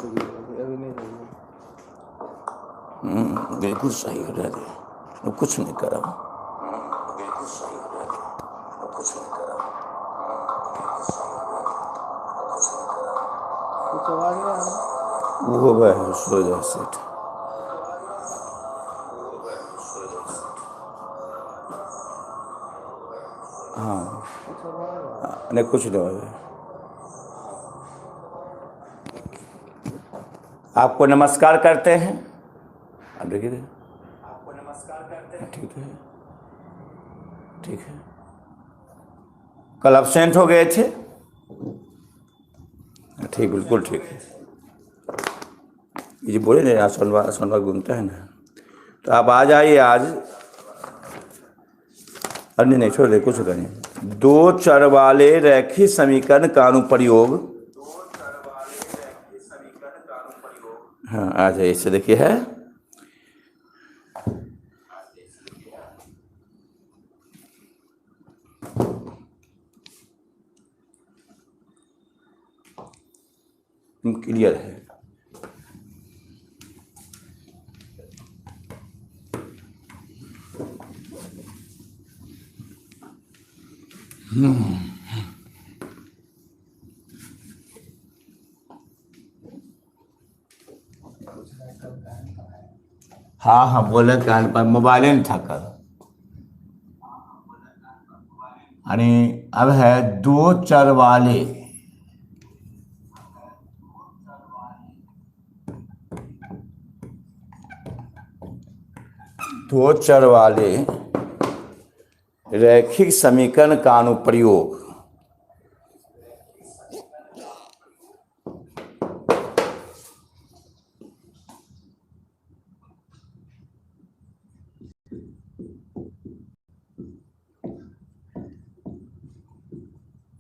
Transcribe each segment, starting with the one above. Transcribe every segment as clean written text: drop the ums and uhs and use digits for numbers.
अभी नहीं चाहिए। बिल्कुल सही हो रहा है, वो कुछ नहीं करा। बिल्कुल सही हो रहा है, वो कुछ नहीं करा। बिल्कुल सही हो रहा है, वो कुछ नहीं करा। कुछ आवाज नहीं आ रहा। वो वह सो जा सेठ। हाँ कुछ आवाज आ रहा। नहीं, कुछ नहीं हो रहा। आपको नमस्कार करते हैं। आप देखिए, आपको नमस्कार करते हैं। ठीक है, ठीक है। कल एब्सेंट हो गए थे। ठीक, बिल्कुल ठीक है। ये बोले ना, सोनवा सोनवा घूमता है ना, तो आप आ जाइए आज। अरे नहीं, छोड़ दे, कुछ करें। दो चर वाले रैखिक समीकरण का अनुप्रयोग। हाँ, आ जाइए। इससे देखिए है क्लियर है। हाँ हाँ, बोले कान पर मोबाइल नहीं था कल। यानी अब है दो चर वाले। दो चर वाले रैखिक समीकरण का अनुप्रयोग।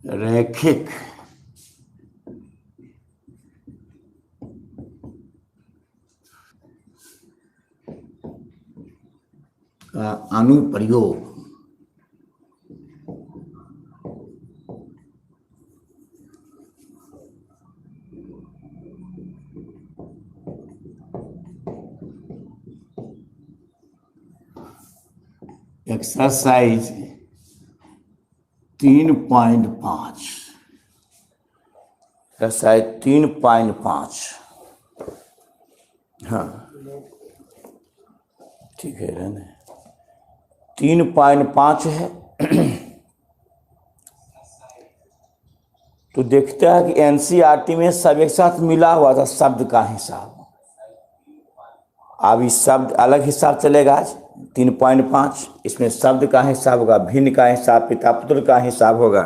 रैखिक का अनुप्रयोग। एक्सरसाइज 3.5। एक्सरसाइज 3.5। हाँ ठीक है, रहने। 3.5 है। तो देखते हैं कि एनसीईआरटी में सब एक साथ मिला हुआ था शब्द का हिसाब। अब इस शब्द अलग हिसाब चलेगा आज 3.5। इसमें शब्द का हिसाब होगा, भिन्न का हिसाब, पिता पुत्र का हिसाब होगा।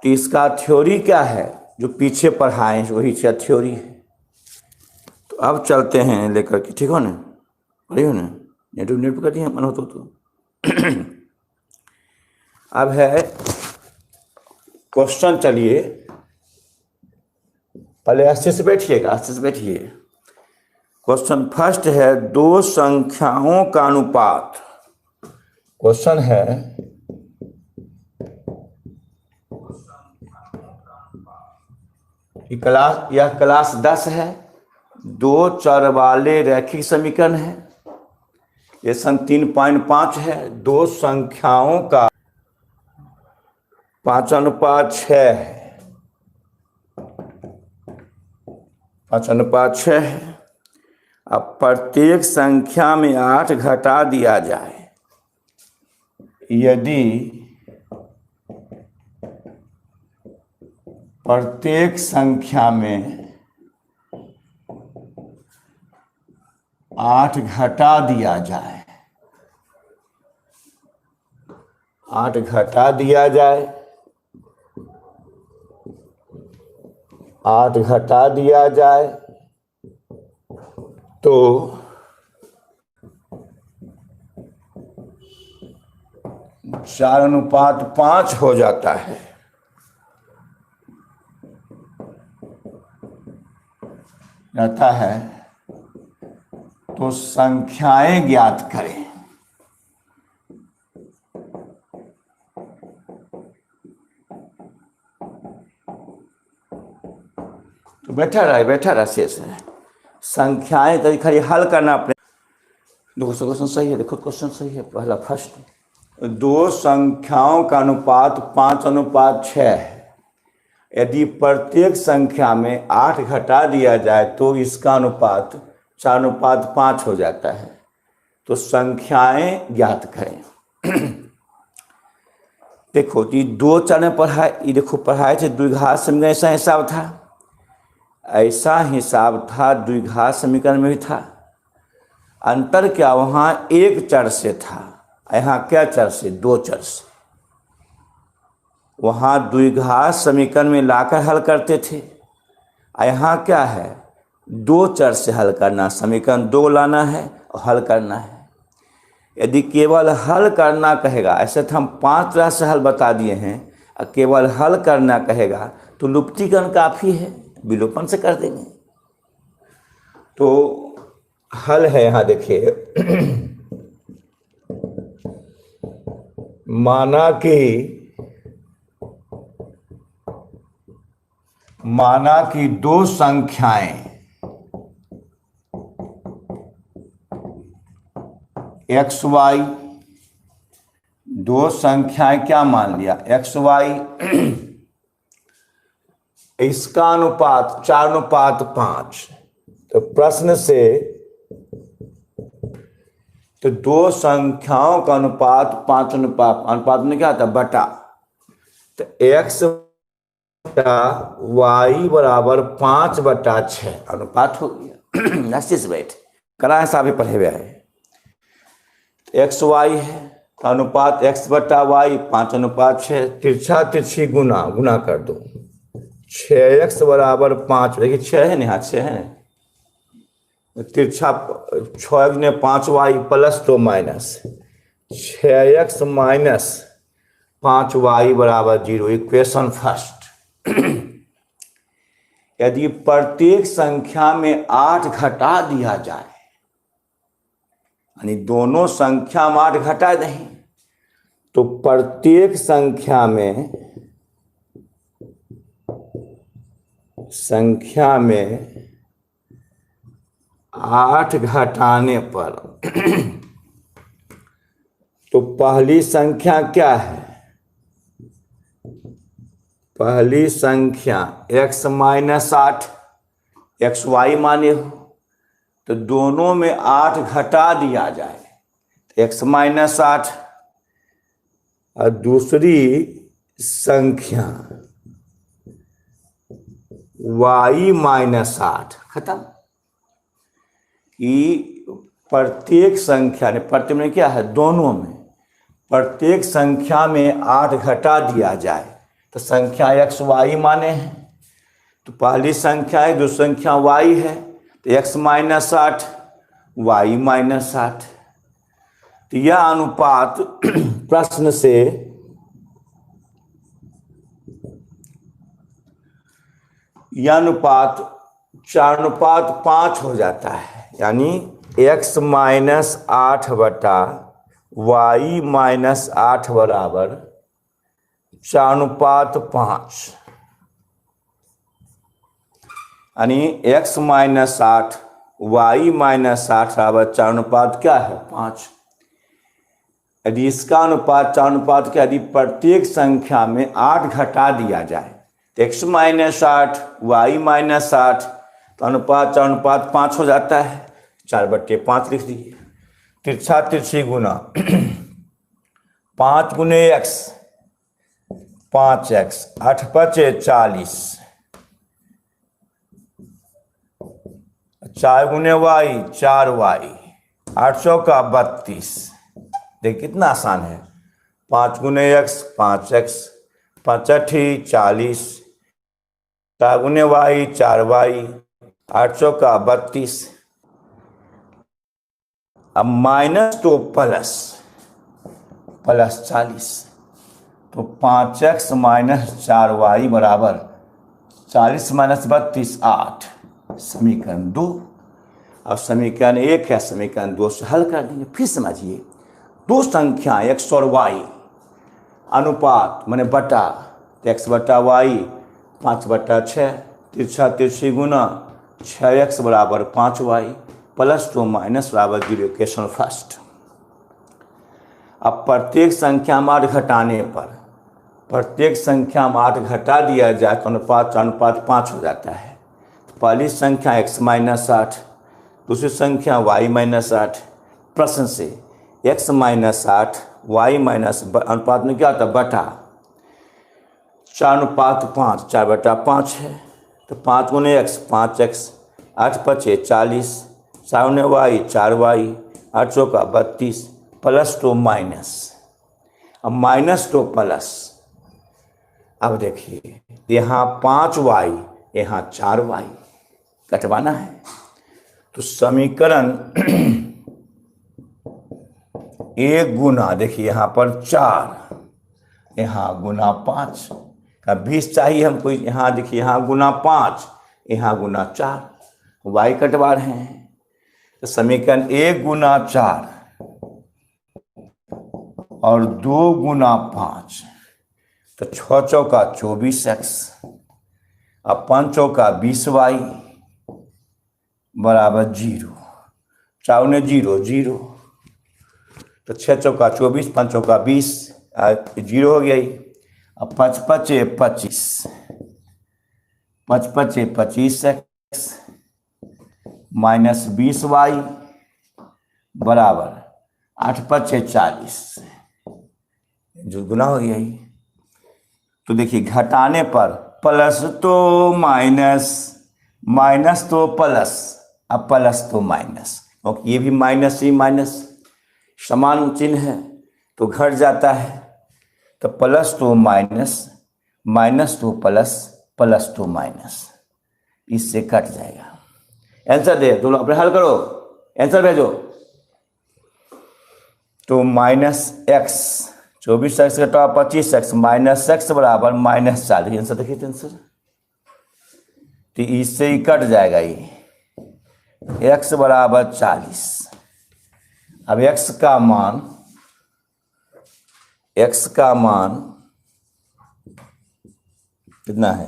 तो इसका थ्योरी क्या है, जो पीछे पढ़ाए वही थ्योरी है। तो अब चलते हैं लेकर के, ठीक हो ना, पढ़ी हो ना, नेट पर कर दिए मन हो तो। अब है क्वेश्चन। चलिए पहले अच्छे से बैठिएगा, अच्छे से बैठिए। क्वेश्चन फर्स्ट है, दो संख्याओं का अनुपात। क्वेश्चन है कि यह क्लास 10 है, दो चर वाले रैखिक समीकरण है। लेसन 3.5 है, दो संख्याओं का 5:6 है। 5:6 है। अब प्रत्येक संख्या में 8 घटा दिया जाए यदि प्रत्येक संख्या में 8 घटा दिया जाए, 8 घटा दिया जाए, 8 घटा दिया जाए तो 4:5 हो जाता है। रहता है। तो संख्याएं ज्ञात करें। तो बैठा रहा शेष है। संख्याएं तो खाली हल करना अपने। देखो क्वेश्चन सही है, देखो क्वेश्चन सही है, पहला फर्स्ट। दो संख्याओं का अनुपात 5:6 है। यदि प्रत्येक संख्या में 8 घटा दिया जाए तो इसका अनुपात 4:5 हो जाता है। तो संख्याएं ज्ञात करें। देखो ये 2 चरण पढ़ाए, ये देखो पढ़ाए थे द्विघात समीकरण, ऐसा हिसाब था, ऐसा हिसाब था द्विघात समीकरण में भी था। अंतर क्या, वहाँ एक चर से था, यहाँ क्या चर से, 2 चर से। वहाँ द्विघात समीकरण में लाकर हल करते थे, यहाँ क्या है, 2 चर से हल करना, समीकरण 2 लाना है और हल करना है। यदि केवल हल करना कहेगा, ऐसे तो हम 5 तरह से हल बता दिए हैं, और केवल हल करना कहेगा तो लुप्तीकरण काफ़ी है, विलोपन से कर देंगे। तो हल है यहाँ देखिए, माना कि 2 संख्याएं एक्स वाई, 2 संख्याएं क्या मान लिया, एक्स वाई, इसका अनुपात 4:5। तो प्रश्न से तो 2 संख्याओं का अनुपात 5:5, अनुपात में क्या था, बटा, तो एक्स वाई बराबर 5/6 अनुपात हो गया। से बैठ करा है, साहब पढ़े हुए है। एक्स वाई है तो अनुपात x/y 5:6, तिरछा तिरछी गुना कर दो, 6x बराबर 5, देखिए 6 है ना, यहाँ 6 है ना, तिरछा 6x ने 5y प्लस तो माइनस 6x माइनस 5y बराबर 0। Equation first. यदि प्रत्येक संख्या में 8 घटा दिया जाए, यानी दोनों संख्या में 8 घटा दें, तो प्रत्येक संख्या में 8 घटाने पर तो पहली संख्या क्या है, पहली संख्या x माइनस 8, एक्स वाई माने हो, तो दोनों में 8 घटा दिया जाए तो x माइनस 8, और दूसरी संख्या y माइनस 8, खत्म। कि प्रत्येक संख्या ने, प्रत्येक में क्या है, दोनों में, प्रत्येक संख्या में 8 घटा दिया जाए तो संख्या x y माने हैं। तो पहली संख्या है, दूसरी संख्या y है, तो x माइनस 8 y माइनस 8। तो यह अनुपात प्रश्न से यह अनुपात 4:5 हो जाता है, यानी x माइनस 8 बटा y माइनस 8 बराबर 4:5, यानी x माइनस 8 y माइनस 8 बराबर 4:5 क्या है, 5। यदि इसका अनुपात 4:5 क्या, यदि प्रत्येक संख्या में 8 घटा दिया जाए तो x माइनस 8 y माइनस 8, तो अनुपात 4:5 हो जाता है, 4/5 लिख दीजिए। तिरछा तिरछी गुना 5 गुने x 5x, 8×5 = 40, 4 गुने y 4y, 8×4 = 32। देखिए कितना आसान है, 5 गुने x 5x, 5×8 = 40, 4 गुने y 4y, 8×4 = 32। अब माइनस तो प्लस 40, तो 5x माइनस 4y बराबर 40 माइनस 32 8, समीकरण 2। अब समीकरण 1 है, समीकरण 2 से हल कर देंगे। फिर समझिए, 2 संख्या x और y, अनुपात माने बटा, तो x बटा y 5/6, तिरछा तिरछी गुना 6x बराबर 5y प्लस 2 माइनस बराबर 0। Question first. अब प्रत्येक संख्या में 8 घटाने पर, प्रत्येक संख्या में 8 घटा दिया जाए तो अनुपात 5 हो जाता है। तो पहली संख्या x माइनस 8, दूसरी संख्या y माइनस 8। प्रश्न से x माइनस 8 y माइनस अनुपात में क्या होता है? बटा 4 अनुपात 5, 4 बटा 5 है। तो 5 गुने x 5x, 8 पचे 40, 4 गुने y 4y, 8 चौका 32 प्लस 2 माइनस। अब माइनस 2 प्लस, अब देखिए यहाँ 5y यहाँ 4y कटवाना है। तो समीकरण 1 गुना, देखिए यहाँ पर 4, यहाँ गुना 5 का 20 चाहिए हमको। यहाँ देखिए यहाँ गुना 5, यहाँ गुना 4, y कटवा रहे हैं। तो समीकरण 1 गुना 4 और 2 गुना 5, तो 6 चौका 24x, अब 5 चौका 20y बराबर 0, 4 ने 0 0, तो 6 चौका 24, 5 चौका 20, 0 हो गया। अब 5 पचे 25, 5 पचे 25x माइनस 20y बराबर 8 पचे 40, जो गुना हो गया। तो देखिए घटाने पर प्लस तो माइनस, माइनस तो प्लस, अब प्लस तो माइनस, क्योंकि ये भी माइनस ही माइनस समान चिन्ह है तो घट जाता है। तो प्लस तो माइनस, माइनस तो प्लस, प्लस तो माइनस, इससे कट जाएगा। आंसर दे, तुम अपने हल करो, आंसर भेजो। तो माइनस एक्स, 24x घटा 25x माइनस एक्स बराबर माइनस 40। आंसर देखिए आंसर, तो इससे ही कट जाएगा ये, x बराबर 40। अब x का मान, x का मान कितना है?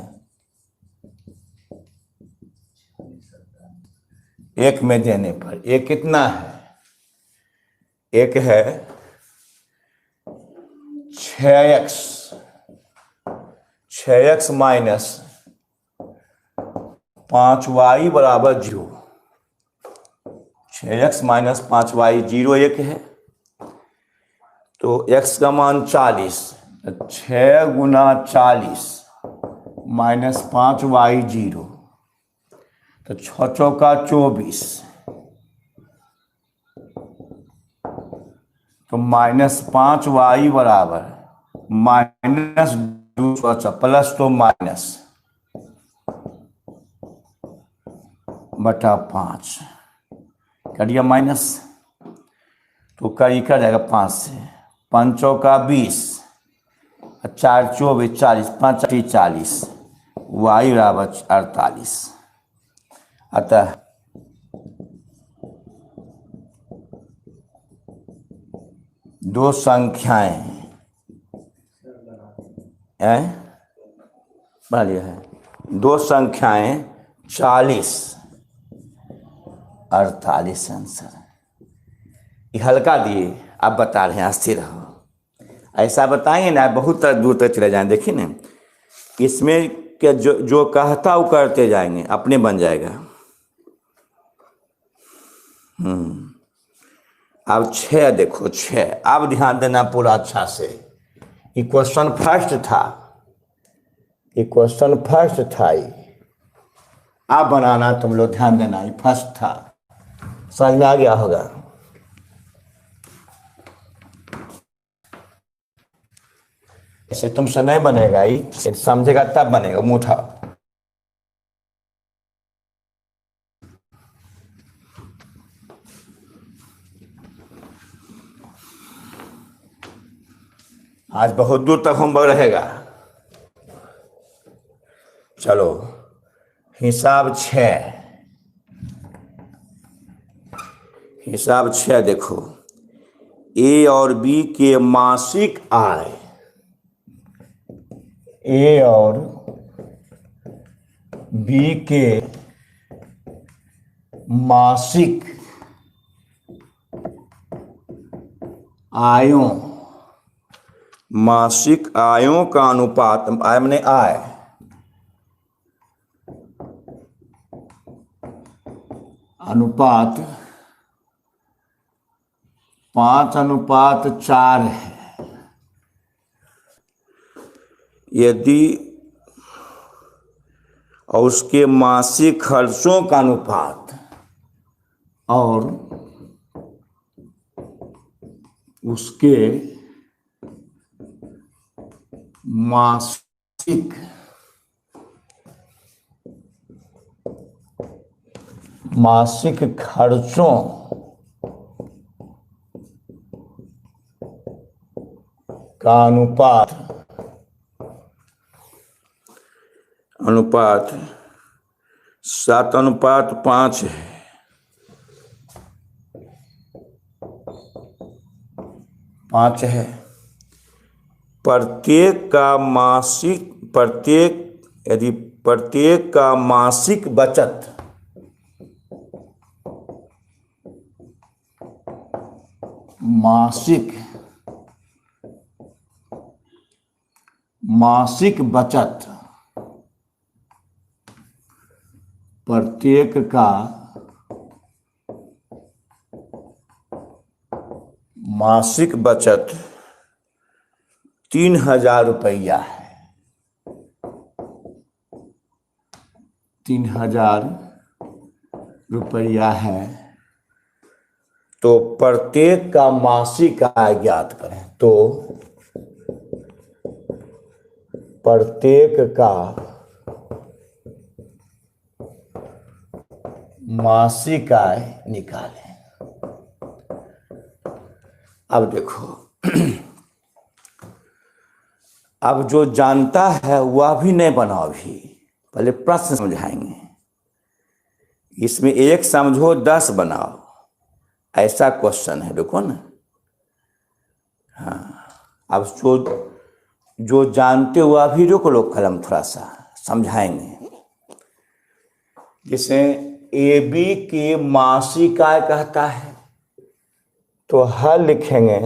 1 में देने पर, एक कितना है? एक है 6x, 6x माइनस 5y बराबर 0। 6x माइनस 5y 0 एक है, तो x का मान 40, 6 गुना 40 माइनस 5y 0, तो 6 चौका 24, तो माइनस 5y बराबर माइनस 2 प्लस तो माइनस बटा 5 कर दिया माइनस, तो करी कर जाएगा 5 से, 5 चौका 20, 4 24 40, 5 40, y बराबर 48। अतः दो संख्याएं बना लिया है, दो संख्याएं 40 48 आंसर। ये हल्का दिए, आप बता रहे हैं स्थिर रहो। ऐसा बताएंगे ना बहुत दूर तक चले जाएं। देखिए ना, इसमें क्या जो कहता वो करते जाएंगे, अपने बन जाएगा। अब 6 देखो, 6 अब ध्यान देना पूरा अच्छा से। ये क्वेश्चन फर्स्ट था, ये क्वेश्चन फर्स्ट था, ये अब बनाना तुम लोग ध्यान देना, ये फर्स्ट था। समझ में आ गया होगा। ऐसे तुमसे नहीं बनेगा, ये समझेगा तब बनेगा। मुंह उठाओ। आज बहुत दूर तक होमवर्क रहेगा। चलो हिसाब 6, हिसाब 6 देखो। ए और बी के मासिक आय, ए और बी के मासिक आयों का अनुपात, आय मैंने आय, अनुपात 5:4 है। यदि और उसके मासिक खर्चों का अनुपात और उसके मासिक खर्चों का अनुपात 7:5 है। प्रत्येक का मासिक बचत प्रत्येक का मासिक बचत 3,000 रुपया है। 3,000 रुपया है। तो प्रत्येक का मासिक आय ज्ञात करें। तो प्रत्येक का मासिक आय निकालें। अब देखो, अब जो जानता है वह भी नहीं बनाओ, भी पहले प्रश्न समझाएंगे। इसमें 1 समझो 10 बनाओ, ऐसा क्वेश्चन है, देखो ना। हाँ, अब जो जानते हो वह भी रोक लो कलम, थोड़ा सा समझाएंगे। जिसे ए बी के मासिक आय कहता है, तो हल लिखेंगे,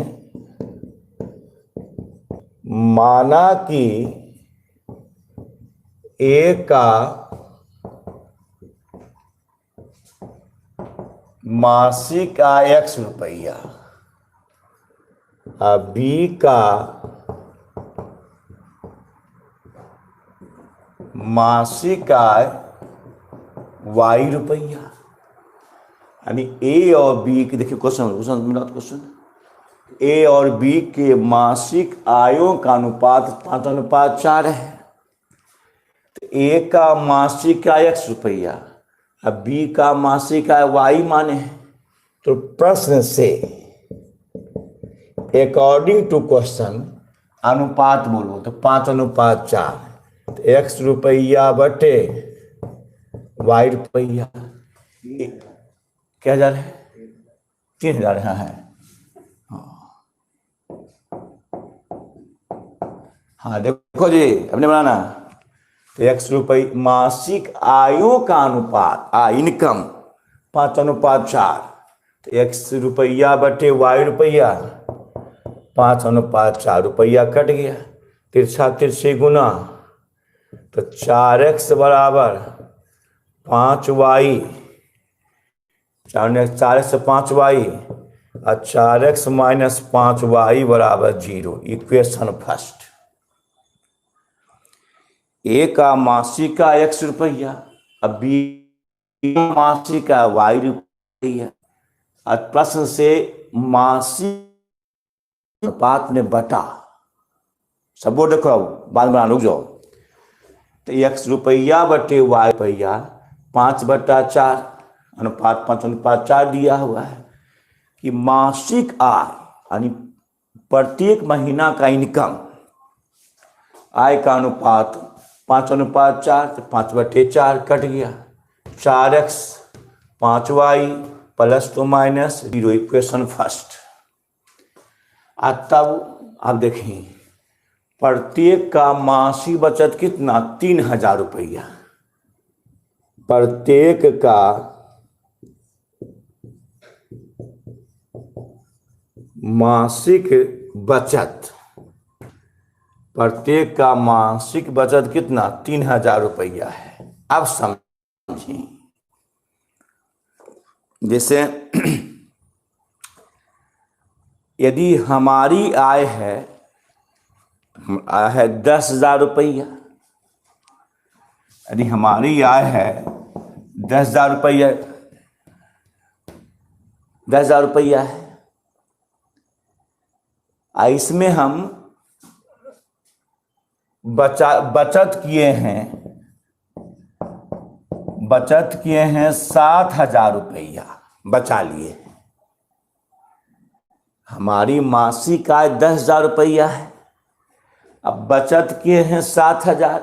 माना कि ए का मासिक आय X रुपया, बी का मासिक आय Y रुपया। यानी ए और बी के, देखिए क्वेश्चन मिला, क्वेश्चन ए और बी के मासिक आयों का अनुपात 5:4 है। तो ए का मासिक आय X रुपया, अब बी का मासिक आय Y माने हैं। तो प्रश्न से अकॉर्डिंग टू क्वेश्चन अनुपात बोलो, तो 5:4। तो X रुपया बटे Y रुपया क्या 1,000 है, 3,000 यहाँ है। हाँ देखो जी, अपने बनाना। तो X रुपये मासिक आयों का अनुपात, इनकम 5:4। तो X रुपया बटे Y रुपया, 5:4 रुपया कट गया, तिरछा तिरछी गुना, तो 4x बराबर 5y, 4x से 5y, और 4x माइनस 5y बराबर 0। Equation first. ए का मासिक आय X रुपया, अब बी का मासिक आय Y रुपया। और प्रश्न से मासिक अनुपात में बटा, सब वो देखो, बाद में रुक जाओ। तो X रुपया बटे Y रुपया 5/4, अनुपात 5:4 दिया हुआ है। कि मासिक आय यानी प्रत्येक महीना का इनकम, आय का अनुपात 5:4, तो 5/4 कट गया, 4x 5y प्लस तो माइनस 0। Equation first. तब आप देखें, प्रत्येक का मासिक बचत कितना, 3,000 रुपया। प्रत्येक का मासिक बचत, प्रत्येक का मासिक बचत कितना? 3,000 रुपया है। अब समझिए, जैसे यदि हमारी आय है 10,000 रुपया, यदि हमारी आय है 10,000 रुपया, 10,000 रुपया है, इसमें हम बचत किए हैं 7,000 रुपया बचा लिए। हमारी मासिक आय 10,000 रुपया है, अब बचत किए हैं 7,000,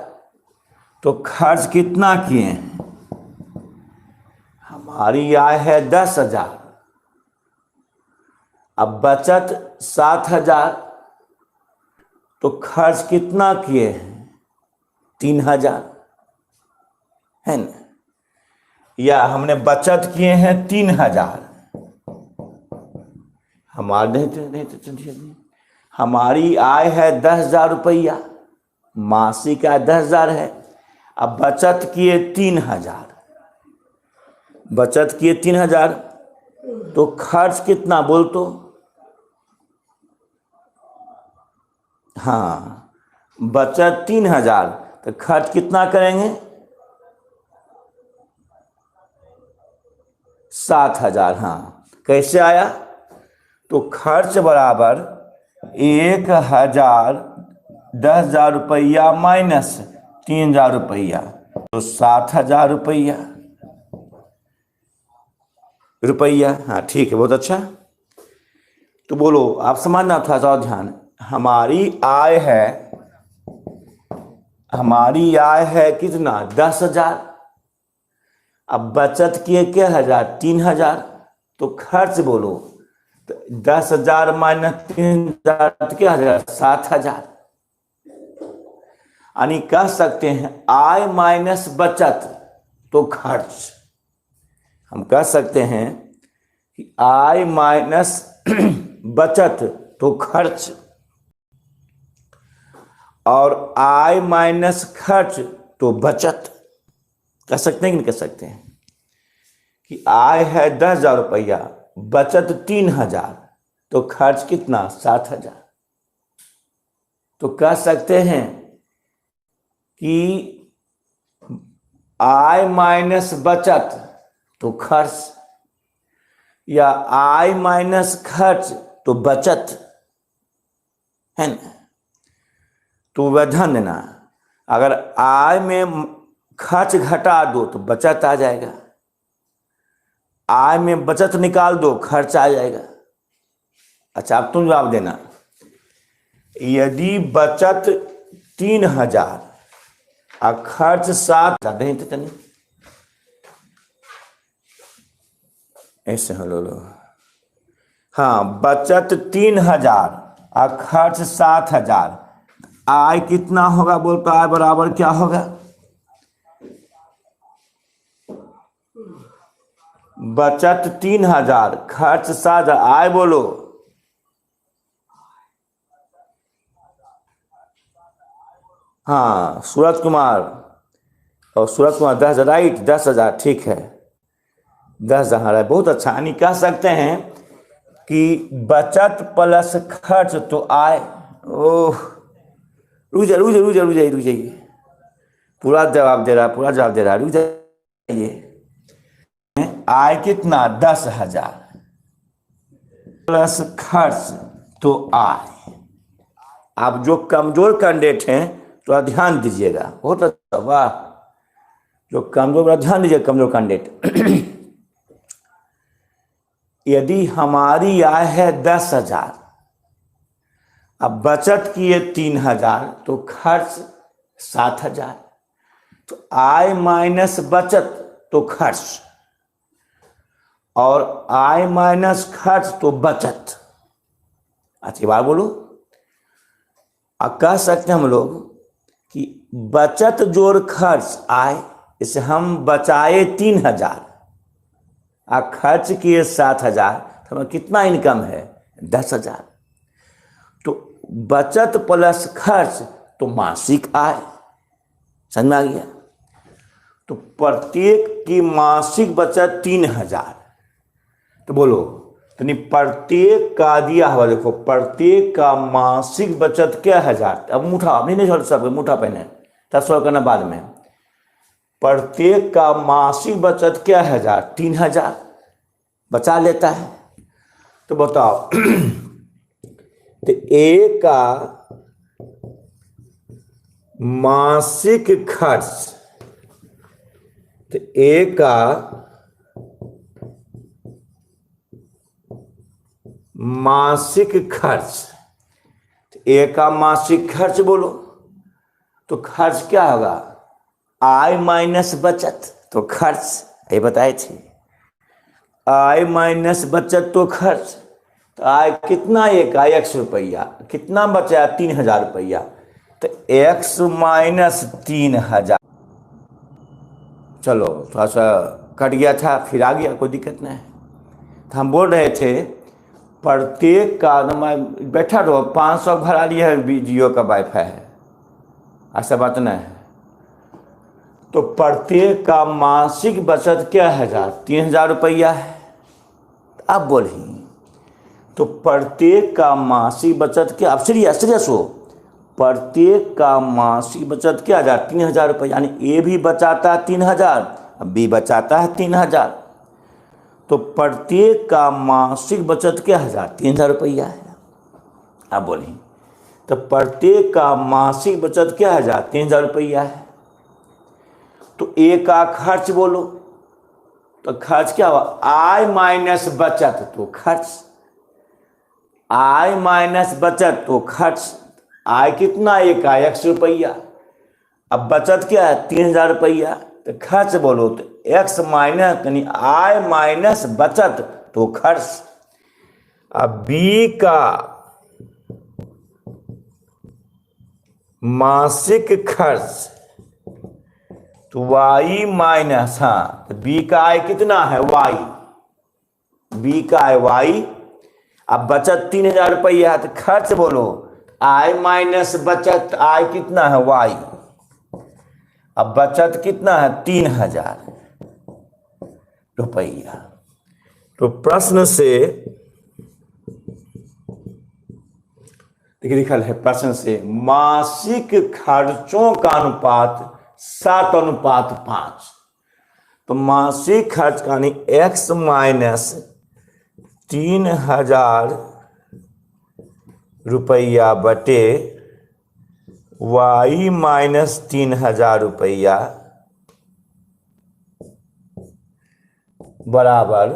तो खर्च कितना किए हैं? हमारी आय है 10,000, अब बचत 7,000, तो खर्च कितना किए हैं? 3,000, है ना? या हमने बचत किए हैं 3,000, हमारी आय है 10,000 रुपया, मासिक आय 10,000 है, अब बचत किए 3,000, बचत किए 3,000, तो खर्च कितना बोल तो? हाँ, बचत 3,000, तो खर्च कितना करेंगे? 7,000। हाँ, कैसे आया? तो खर्च बराबर 1,000 10,000 रुपया माइनस 3,000 रुपया, तो 7,000 रुपया। हाँ ठीक है, बहुत अच्छा। तो बोलो, आप समझना थोड़ा सा ध्यान। हमारी आय है कितना? 10,000, अब बचत किए क्या? 3,000, तो खर्च बोलो, तो 10,000 माइनस 3,000 तो क्या हो जाएगा? 7,000। यानी कह सकते हैं आय माइनस बचत तो खर्च। हम कह सकते हैं कि आय माइनस बचत तो खर्च, और आय माइनस खर्च तो बचत। कह सकते हैं कि नहीं कह सकते हैं? कि आय है 10,000 रुपया, बचत 3,000, तो खर्च कितना? 7,000। तो कह सकते हैं कि आय माइनस बचत तो खर्च, या आय माइनस खर्च तो बचत, है ना? तो वह ध्यान देना, अगर आय में खर्च घटा दो तो बचत आ जाएगा, आय में बचत निकाल दो खर्च आ जाएगा। अच्छा, अब तुम जवाब देना। यदि बचत 3,000 और खर्च 7,000, नहीं तो नहीं ऐसे हेलो लो। हाँ, बचत 3,000 और खर्च 7,000, आय कितना होगा बोल तो? आय बराबर क्या होगा? बचत 3,000, खर्च 7,000, आय बोलो। हाँ, सूरज कुमार, और सूरज कुमार 10,000, राइट, 10,000 ठीक है, 10,000 है, बहुत अच्छा। यानी कह सकते हैं कि बचत प्लस खर्च तो आय। ओह, रुक जाइए, पूरा जवाब दे रहा, रुक जाइए। आय कितना? 10,000 प्लस खर्च तो आय। आप जो कमजोर कैंडिडेट हैं तो ध्यान दीजिएगा, बहुत अच्छा, वाह। जो कमजोर, ध्यान दीजिए कमजोर कैंडिडेट। यदि हमारी आय है 10,000, अब बचत किए 3,000, तो खर्च 7,000, तो आय माइनस बचत तो खर्च, और आय माइनस खर्च तो बचत। अच्छी बात बोलो। अब कह सकते हैं हम लोग कि बचत जोड़ खर्च आय, इसे हम बचाए 3,000 और खर्च किए 7,000, तो हमें कितना इनकम है? 10,000। तो बचत प्लस खर्च तो मासिक आय। समझ में आ गया? तो प्रत्येक की मासिक बचत 3,000। तो बोलो, तो नहीं, प्रत्येक का दिया हुआ, देखो प्रत्येक का मासिक बचत क्या 1,000। अब मुठा नहीं छोड़ सब मुठा पहने, तब सौ करना बाद में। प्रत्येक का मासिक बचत क्या 1,000? 3,000 बचा लेता है। तो बताओ तो ए का मासिक खर्च, तो ए का मासिक खर्च, तो ए का मासिक खर्च बोलो, तो खर्च क्या होगा? आय माइनस बचत तो खर्च, ये बताए थे। आय माइनस बचत तो खर्च, तो आय कितना? एक आय x रुपया, कितना बचा? 3,000 रुपया। तो x माइनस 3,000, चलो थोड़ा सा कट गया था, फिर आ गया, कोई दिक्कत नहीं। तो हम बोल रहे थे प्रत्येक का, बैठा रहो, 500 भरा लिया है, जियो का वाईफाई है, ऐसा बात नहीं है। तो प्रत्येक का मासिक बचत क्या है? 3,000 रुपया है। अब बोलिए, तो प्रत्येक का मासिक बचत क्या? अब सीरियस हो, प्रत्येक का मासिक बचत क्या 3,000 रुपये, यानी ए भी बचाता है 3,000, बी बचाता है 3,000। तो प्रत्येक का मासिक बचत क्या 3,000 रुपया है। अब बोलिए, तो प्रत्येक का मासिक बचत क्या 3,000 रुपया है। तो ए का खर्च बोलो, तो खर्च क्या हुआ? आय माइनस बचत तो खर्च, आय माइनस बचत तो खर्च। आय कितना? एक आय x रुपया। अब बचत क्या है? 3,000 रुपया। तो खर्च बोलो, तो x माइनस, यानी आय माइनस बचत तो खर्च। अब बी का मासिक खर्च तो y माइनस, हाँ, तो बी का आय कितना है? y, बी का आय y। अब बचत 3,000 रुपया है, तो खर्च बोलो आय माइनस बचत, आय कितना है? y। अब बचत कितना है? 3,000 रुपया। तो प्रश्न से देखिए, लिखल है प्रश्न से मासिक खर्चों का अनुपात 7:5। तो मासिक खर्च का यानी x माइनस 3,000 रुपया बटे y माइनस 3,000 रुपया बराबर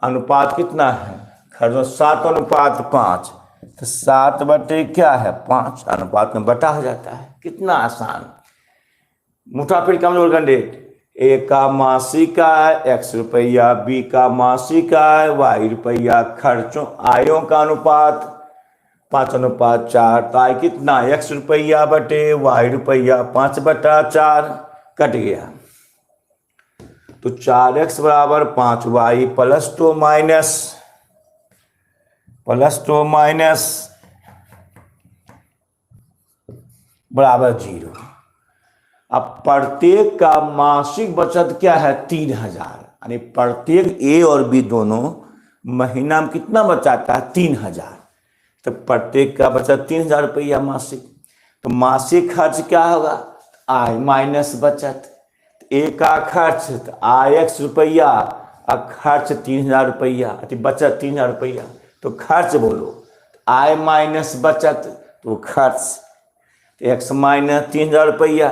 अनुपात कितना है? खर्चों 7:5। तो 7 बटे क्या है? 5, अनुपात में बटा हो जाता है। कितना आसान, मुठा फिर कमजोर कैंडिडेट। ए का मासिक आय x रुपया, बी का मासिक आय y रुपया, खर्चों आयों का अनुपात 5:4। तो आय कितना? x रुपया बटे y रुपया, 5/4 कट गया। तो 4x बराबर 5y प्लस तो माइनस बराबर 0। अब प्रत्येक का मासिक बचत क्या है? 3,000, यानी प्रत्येक ए और बी दोनों महीना में कितना बचाता है? 3,000। तो प्रत्येक का बचत 3,000 रुपया मासिक। तो मासिक खर्च क्या होगा? आय माइनस बचत। ए का खर्च तो आय x रुपया और खर्च 3,000 रुपया, बचत 3,000 रुपया। तो खर्च बोलो, आय माइनस बचत तो खर्च, तो x माइनस 3,000 रुपया।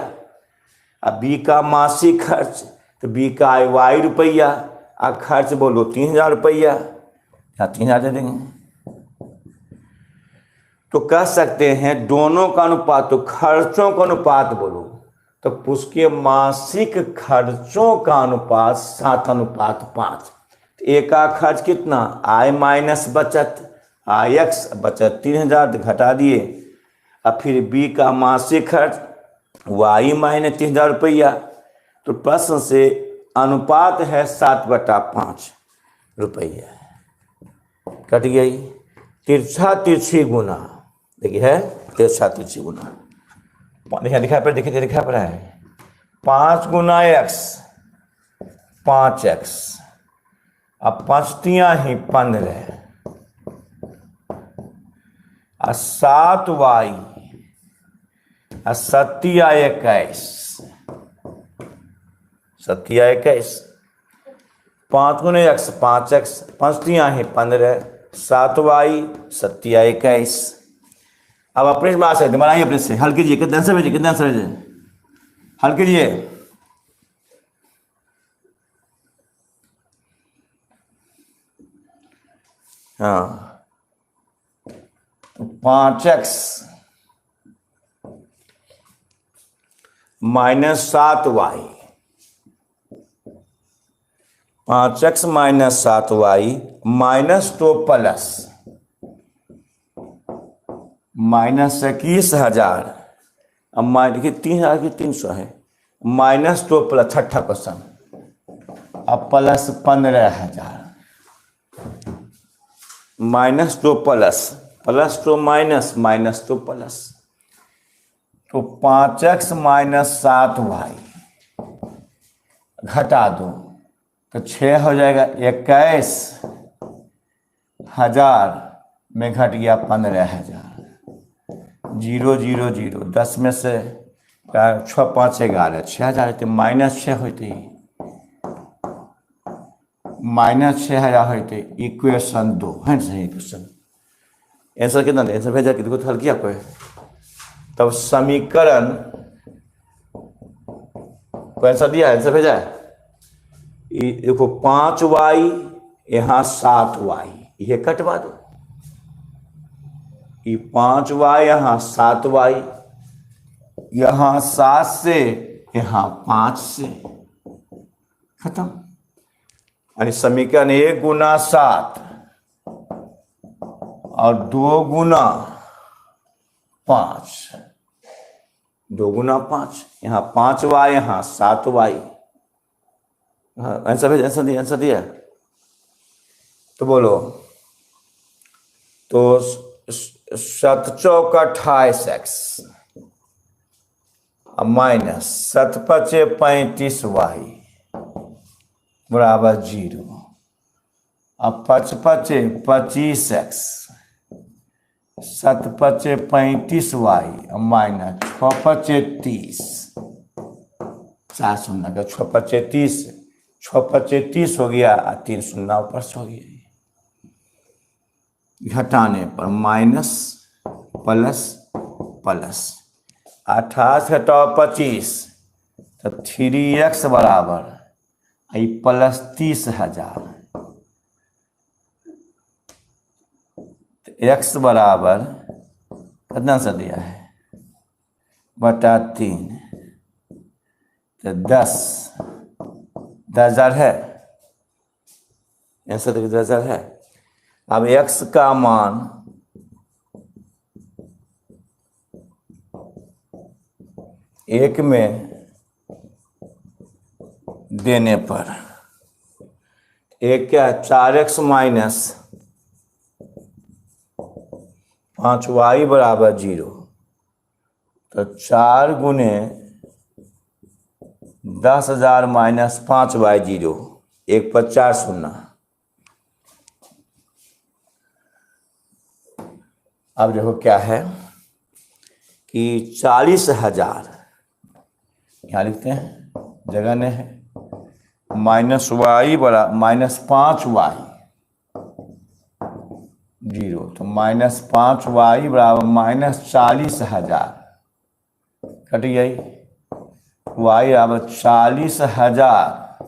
अब बी का मासिक खर्च, तो बी का आय y रुपया और खर्च बोलो 3,000 रुपया, 3,000 दे देंगे। तो कह सकते हैं दोनों का अनुपात, तो खर्चों का अनुपात बोलो, तो उसके मासिक खर्चों का अनुपात 7:5। ए का खर्च कितना? आय माइनस बचत, आय x, बचत 3,000 घटा दिए। अब फिर बी का मासिक खर्च y माइनस 3,000 रुपया, तो प्रश्न से अनुपात है 7/5 रुपया। कट गई। तिरछा तिरछी गुना, देखिए है तिरछा तिरछी गुना, देखिए दिखा पर, देखिए दिखा पर है 5 गुना x 5x, अब 5 ही 15 और 7y और 7 21, 5 गुने x 5x, 5 ही 15, 7y 7 अब अपने बात से बनाइए, अपने से हल कीजिए। कितने आंसर भेजिए, कितने आंसर भेजिए, हल कीजिए। हाँ, 5x minus 7y, 5x minus 7y minus तो प्लस माइनस 21,000, अब देखिए 3,300 है, माइनस तो प्लस, छठा क्वेश्चन, अब प्लस 15,000, माइनस तो प्लस, प्लस तो माइनस, माइनस तो प्लस, तो 5x माइनस 7y घटा दो तो 6 हो जाएगा, 21,000 में घट गया 15,000, 0 0 0, 10 में से 6 5 11, 6,000 होते, माइनस 6 होते, माइनस 6,000 होते, इक्वेशन 2 है सही इक्वेशन। आंसर कितना दे, आंसर भेजा कितने को हल किया कोई, तब समीकरण को आंसर दिया, आंसर भेजा है। देखो 5y यहाँ 7y, ये कटवा दो, ये 5y यहाँ 7y, यहाँ 7 से यहाँ 5 से, खत्म। यानी समीकरण 1 गुना 7 और 2 गुना 5, 2 गुना 5, यहाँ 5y यहाँ 7y। आंसर भेज, आंसर दिया, आंसर दिया तो बोलो, तो 7 चौक 28x माइनस 7 पचे 35y बराबर 0, अब 5 पचे 25x, 7 पचे 35y माइनस 6 पचे 30, 4 शून्य का 6 पचे 30, 6 पचे 30 हो गया, 3 शून्य ऊपर से हो गया, घटाने पर माइनस प्लस प्लस, 28 घटाओ 25 तो 3x बराबर प्लस 30,000, x बराबर कितना सा दिया है बटा 3, तो 10,000 है, आंसर देखिए 10,000 है। अब x का मान एक में देने पर एक क्या 4x माइनस 5y बराबर 0, तो 4 गुने 10,000 माइनस 5y 0, 1 पर 4 शून्य। अब देखो क्या है कि 40,000 यहाँ लिखते हैं, जगह ने है, माइनस y बड़ा माइनस 5y 0, तो माइनस 5y बराबर माइनस 40,000, कट गई, y बराबर 40,000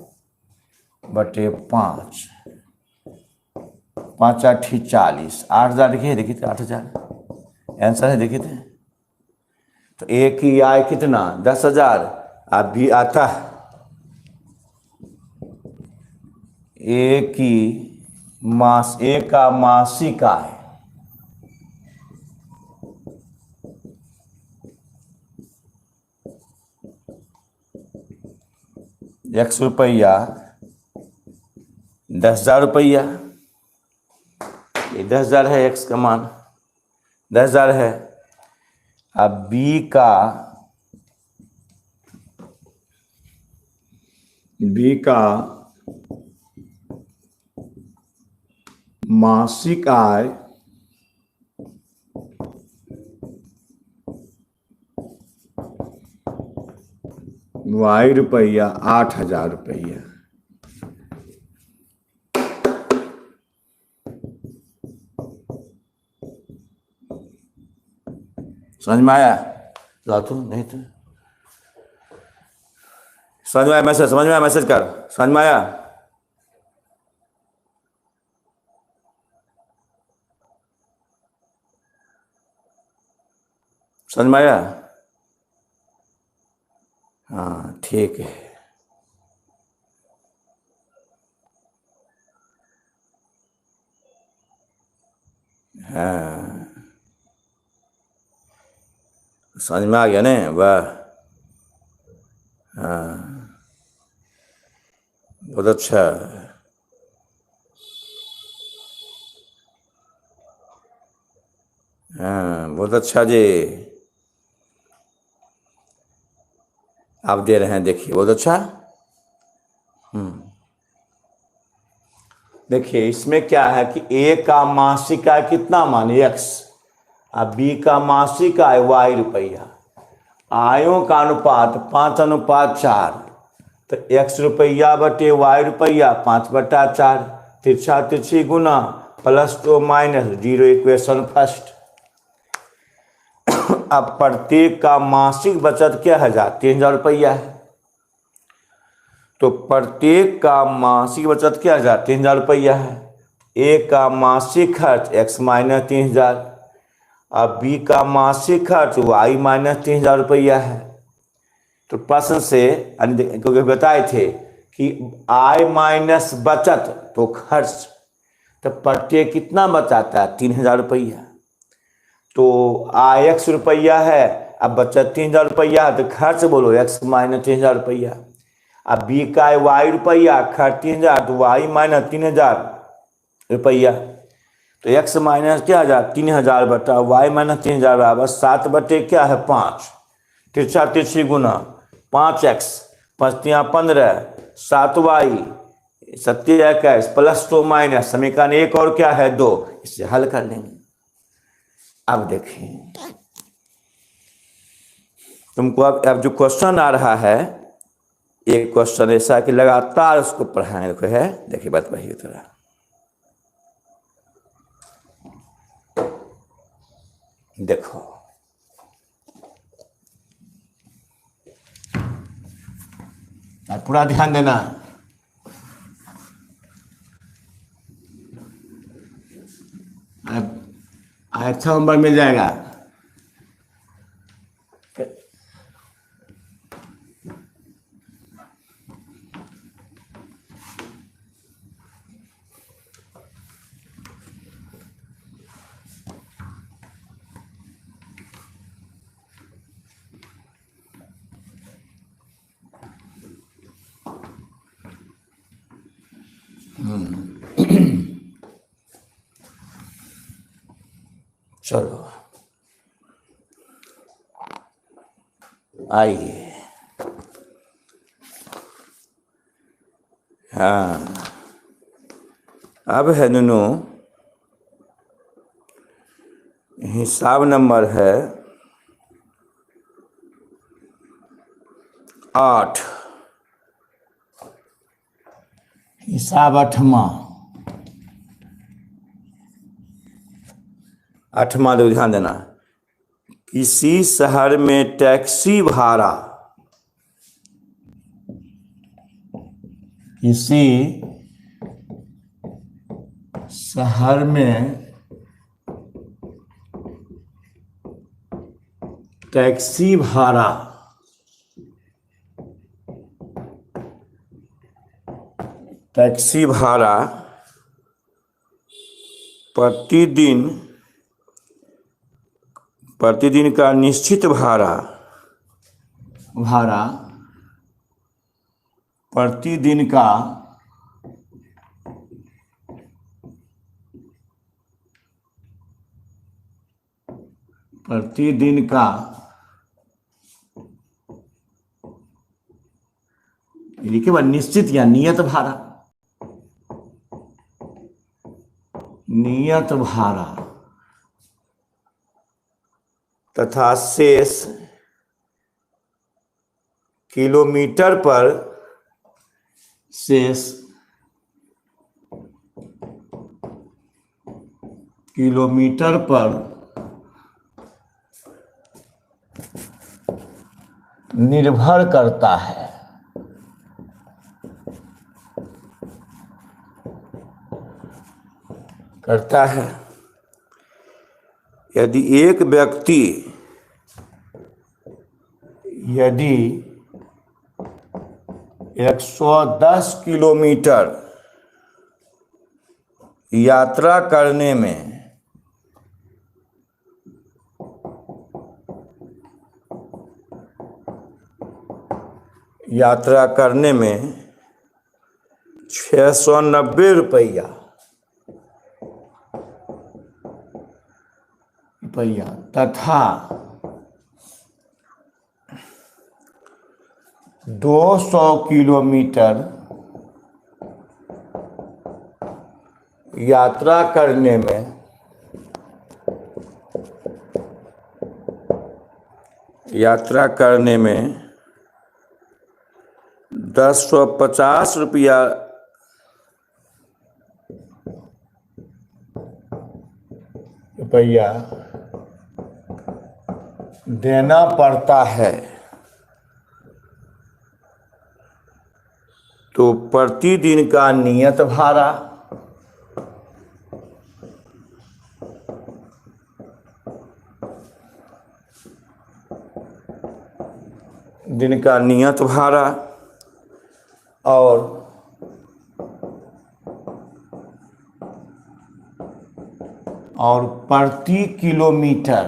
बटे 5, 5 8 40, 8,000 देखिए, देखिए 8,000 आंसर है, देखिए थे। तो एक ही आय कितना 10,000, अब भी आता है एक ही मास, एक का मासिक आय, एक्स रुपया 10,000 रुपया, ये 10,000 है, एक्स का मान 10,000 है। अब बी का मासिक आय वाई रुपया 8,000 रुपया। समझ में आया? ला तू नहीं तो समझ में आया मैसेज? समझ में आया मैसेज कर? समझ में आया? समझ में आया? हाँ ठीक है। हाँ समझ में आ गया ना? वाह, हाँ बहुत अच्छा। हाँ बहुत अच्छा जी, आप दे रहे हैं, देखिए बहुत अच्छा। देखिए इसमें क्या है कि ए का मासिक आय कितना माने एक्स, अब बी का मासिक आय वाई रुपया, आयों का अनुपात 5:4, तो एक्स रुपया बटे वाई रुपया 5/4, तिरछा तिरछी गुना प्लस तो माइनस 0, इक्वेशन फर्स्ट। अब प्रत्येक का मासिक बचत क्या है? 3,000 रुपया है, तो प्रत्येक का मासिक बचत क्या है? 3,000 रुपया है। ए का मासिक खर्च x माइनस 3,000, अब बी का मासिक खर्च y माइनस 3,000 रुपया है। तो प्रश्न से क्योंकि बताए थे कि आय माइनस बचत तो खर्च, तो प्रत्येक कितना बचाता है? 3,000 रुपया। तो आय x रुपया है, अब बचत 3,000 रुपया है, तो खर्च बोलो x माइनस 3,000 रुपया। अब बी का वाई रुपया, खर्च 3,000, तो वाई माइनस 3,000 रुपया, तो एक्स माइनस क्या 3,000 बटा वाई माइनस 3,000 बराबर 7 बटे क्या है 5, तिरछा तिरछी गुना 5x 5×3=15, 7y 7×21 प्लस तो माइनस, समीकरण एक और क्या है 2, इसे हल कर लेंगे। अब देखिए तुमको अब जो क्वेश्चन आ रहा है, एक क्वेश्चन ऐसा कि लगातार उसको पढ़ाने को है। देखिए बात वही तरह, देखो पूरा ध्यान देना। अच्छा होमवर्क मिल जाएगा। चलो आइए, हाँ अब है नुनू, हिसाब नंबर है 8, हिसाब 8वां लोग ध्यान देना। किसी शहर में टैक्सी भाड़ा, किसी शहर में टैक्सी भाड़ा प्रतिदिन का निश्चित भाड़ा प्रतिदिन का लिखिए निश्चित या नियत भाड़ा, नियत भाड़ा तथा शेष किलोमीटर पर निर्भर करता है। यदि एक व्यक्ति 110 किलोमीटर यात्रा करने में 690 रुपया तथा 200 किलोमीटर यात्रा करने में 1050 रुपया देना पड़ता है। तो प्रतिदिन का नियत भाड़ा और प्रति किलोमीटर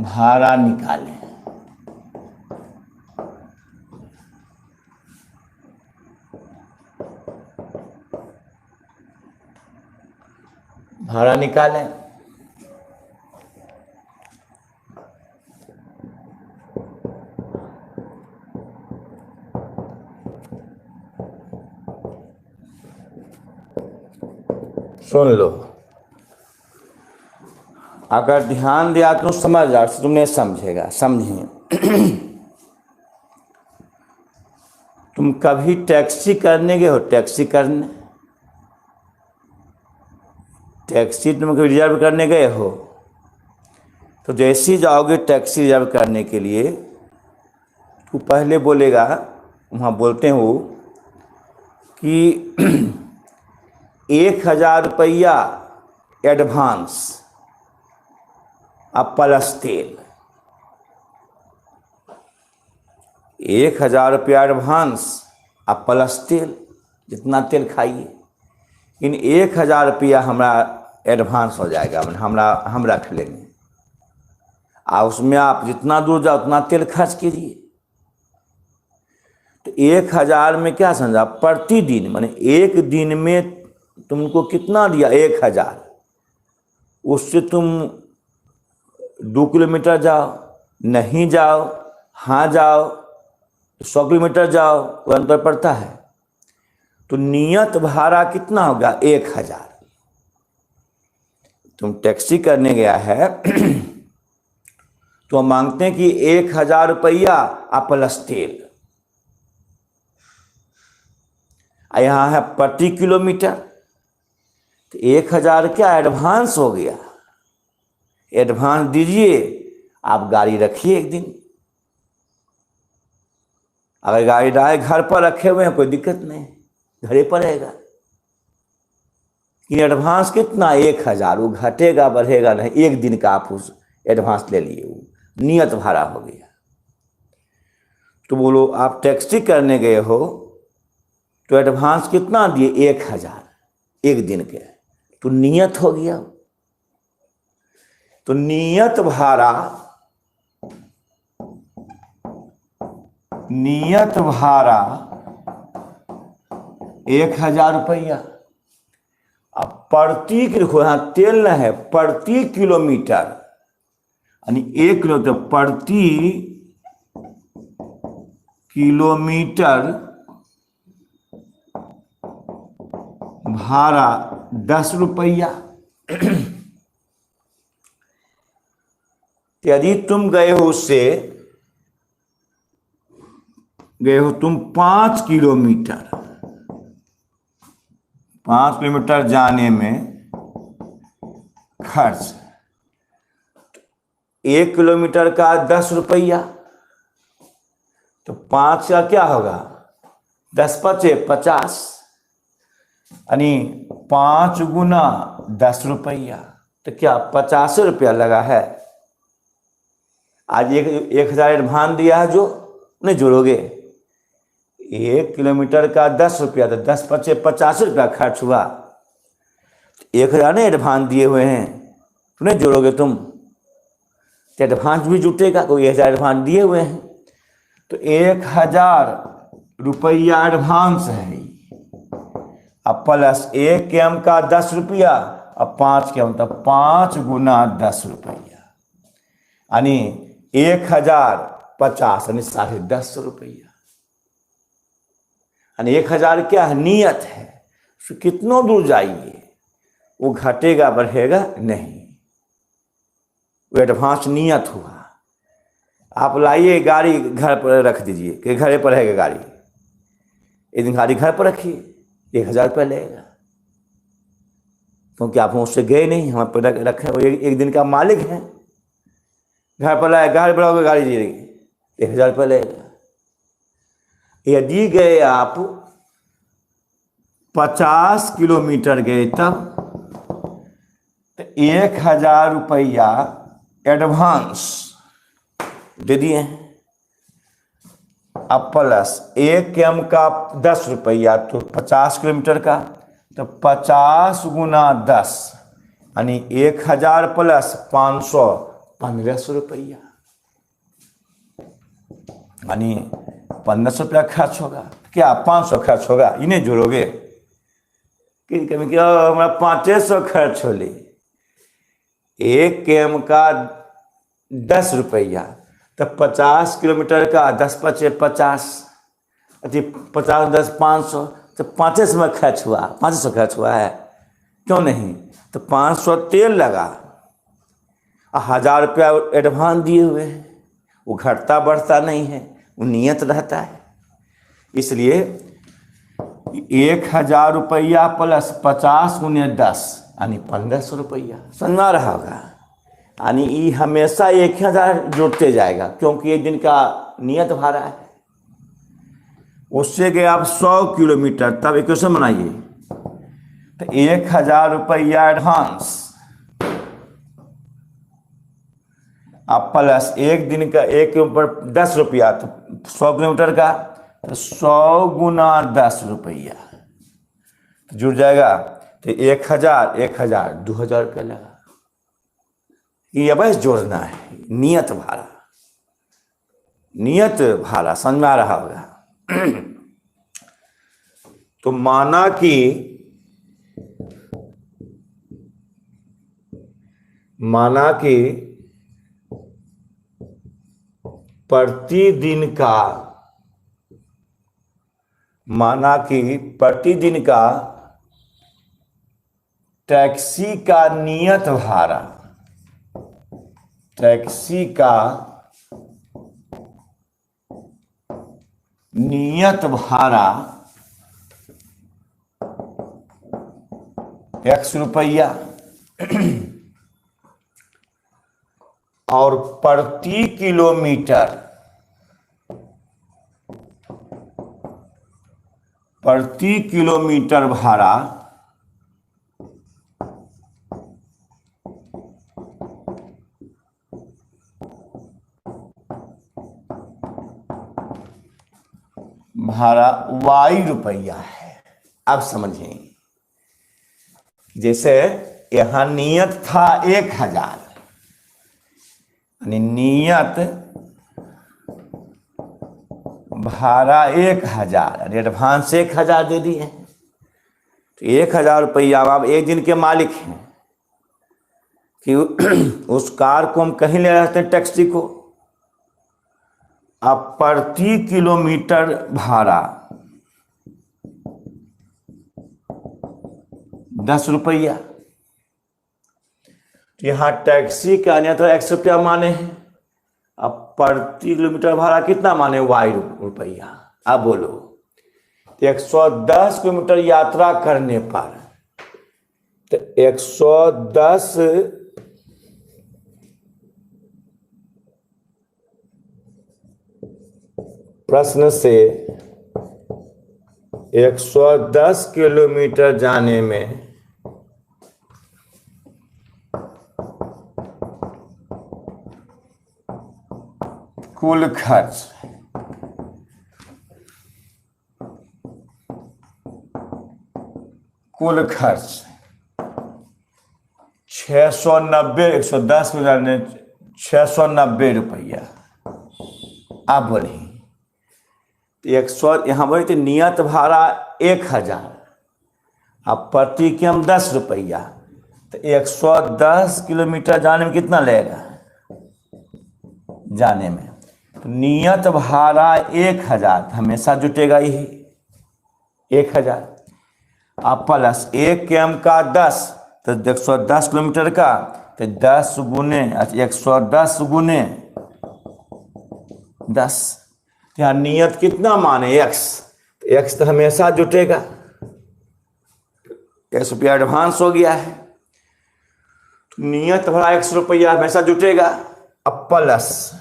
भाड़ा निकालें। सुन लो, अगर ध्यान दिया तो समझ जाओ, तुम नहीं समझेगा, समझिए। तुम कभी टैक्सी करने गए हो? टैक्सी तुम कभी रिजर्व करने गए हो? तो जैसे ही जाओगे टैक्सी रिजर्व करने के लिए, तू पहले बोलेगा, वहाँ बोलते हो कि 1000 रुपया एडवांस अब प्लस तेल। 1000 रुपया एडवांस अब प्लस तेल, जितना तेल खाइए। इन 1000 रुपया हमारा एडवांस हो जाएगा, हम रख लेंगे, और उसमें आप जितना दूर जाओ उतना तेल खर्च कीजिए। तो 1000 में क्या समझा? प्रतिदिन, माने एक दिन में तुमको कितना दिया? 1000। उससे तुम 2 किलोमीटर जाओ, नहीं जाओ, हाँ जाओ, 100 किलोमीटर जाओ, वो अंतर पड़ता है। तो नियत भाड़ा कितना होगा? 1000। तुम टैक्सी करने गया है तो हम मांगते हैं कि 1000 रुपया प्लस तेल, यहाँ है प्रति किलोमीटर। तो 1000 क्या एडवांस हो गया? एडवांस दीजिए, आप गाड़ी रखिए एक दिन। अगर गाड़ी डाले घर पर रखे हुए हैं कोई दिक्कत नहीं, घरे पर रहेगा। कि एडवांस कितना? 1000। वो घटेगा बढ़ेगा नहीं, एक दिन का आप उस एडवांस ले लिए, वो नियत भाड़ा हो गया। तो बोलो आप टैक्सी करने गए हो तो एडवांस कितना दिए? 1000 एक दिन के, तो नियत हो गया। तो नियत भाड़ा नियत भाड़ा 1000 रुपया। अब प्रति लिखो, यहाँ तेल न है, प्रति किलोमीटर, यानी 1 किलोमीटर प्रति किलोमीटर भाड़ा 10 रुपया। यदि तुम गए हो तुम 5 किलोमीटर, 5 किलोमीटर जाने में खर्च, 1 किलोमीटर का 10 रुपया, तो 5 का क्या होगा, 10 पचे 50, यानी 5 गुना 10 रुपया, तो क्या 50 रुपया लगा है। आज 1000 एडवांस दिया है, जो नहीं जोड़ोगे, 1 किलोमीटर का 10 रुपया, तो 10 पचे 50 रुपया खर्च हुआ। 1000 ने एडवांस दिए हुए हैं, तो नहीं जोड़ोगे तुम, तो एडवांस भी जुटेगा, कोई 1000 एडवांस दिए हुए हैं, तो 1000 रुपया एडवांस है। अब प्लस 1 केम का 10 रुपया, अब 5 केम, तो 5 गुना 10 रुपया, यानी 1050, यानी 10.5 रुपया, यानी 1000 क्या है, नियत है। तो कितनों दूर जाइए वो घटेगा बढ़ेगा नहीं, वो एडवांस नियत हुआ। आप लाइए गाड़ी घर पर रख दीजिए कि घर पर रहेगा गाड़ी, एक दिन गाड़ी घर पर रखिए, 1000 रुपया लगेगा, क्योंकि आप उससे गए नहीं, हम पर रखे, वो एक दिन का मालिक है। घर पर लाए, घर पर आओगे गाड़ी दीजिए, 1000 रुपया लगेगा। यदि गए आप 50 किलोमीटर गए, तब तो 1000 रुपया एडवांस दे दिए हैं। अब प्लस 1 केम का 10 रुपया, तो 50 किलोमीटर का, तो 50 गुना 10, यानी 1000 प्लस 500, 1500 रुपया, यानी 1500 रुपया खर्च होगा। क्या 500 खर्च होगा, इन्हें जोड़ोगे कि कभी क्या हमारा 500 खर्च हो ले। 1 केम का 10 रुपया, तो 50 किलोमीटर का 10 पचे 50, 50 10 500, तो 500 में खर्च हुआ, 500 खर्च हुआ है, क्यों नहीं। तो 500 तेल लगा, 1000 रुपया एडवांस दिए हुए हैं, वो घटता बढ़ता नहीं है, वो नियत रहता है। इसलिए 1000 रुपया प्लस 50 गुने 10, यानी 1500 रुपया। समझ में आ रहा होगा, यानी ये हमेशा 1000 जोड़ते जाएगा, क्योंकि एक दिन का नियत भाड़ा है। उससे गए आप 100 किलोमीटर, तब इक्वेशन बनाइए, तो 1000 रुपया एडवांस, आप प्लस एक दिन का, एक के ऊपर 10 रुपया, तो 100 किलोमीटर का, तो 100 गुना 10 रुपया, तो जुड़ जाएगा। तो 1000 2000 रुपया लगा। ये बस जोड़ना है, नियत भाड़ा, नियत भाड़ा। समझ में आ रहा होगा। तो माना कि प्रतिदिन का टैक्सी का नियत भाड़ा, टैक्सी का नियत भाड़ा 100 रुपया, और प्रति किलोमीटर भाड़ा 22 रुपया है। अब समझें, जैसे यहां नियत था 1000, नियत भाड़ा 1000 यानी एडवांस 1000 दे दिए हैं। तो 1000 रुपया आप एक दिन के मालिक हैं कि उस कार को हम कहीं ले जाते हैं, टैक्सी को, आप प्रति किलोमीटर भाड़ा 10 रुपया। यहाँ टैक्सी का अन्य तो 100 रुपया माने हैं, अब प्रति किलोमीटर भाड़ा कितना माने, वाई रुपया। अब बोलो 110 किलोमीटर यात्रा करने पर तो 110 प्रश्न से 110 किलोमीटर जाने में कुल खर्च कुल खर्च 690, 110 को जाने 690 रुपया। आप बोलिए 100, यहाँ बोले तो नियत भाड़ा 1000, अब प्रति किम 10 रुपया, तो 110 किलोमीटर जाने में कितना लगेगा जाने में। तो नियत भाड़ा 1000 हमेशा जुटेगा यही 1000, अब प्लस 1 किम का 10, तो 110 किलोमीटर का तो 10 गुने 110 गुने 10, यहाँ नियत कितना माने x, x तो हमेशा जुटेगा, 100 रुपया एडवांस हो गया है, तो नियत भरा 100 रुपया हमेशा जुटेगा। अब प्लस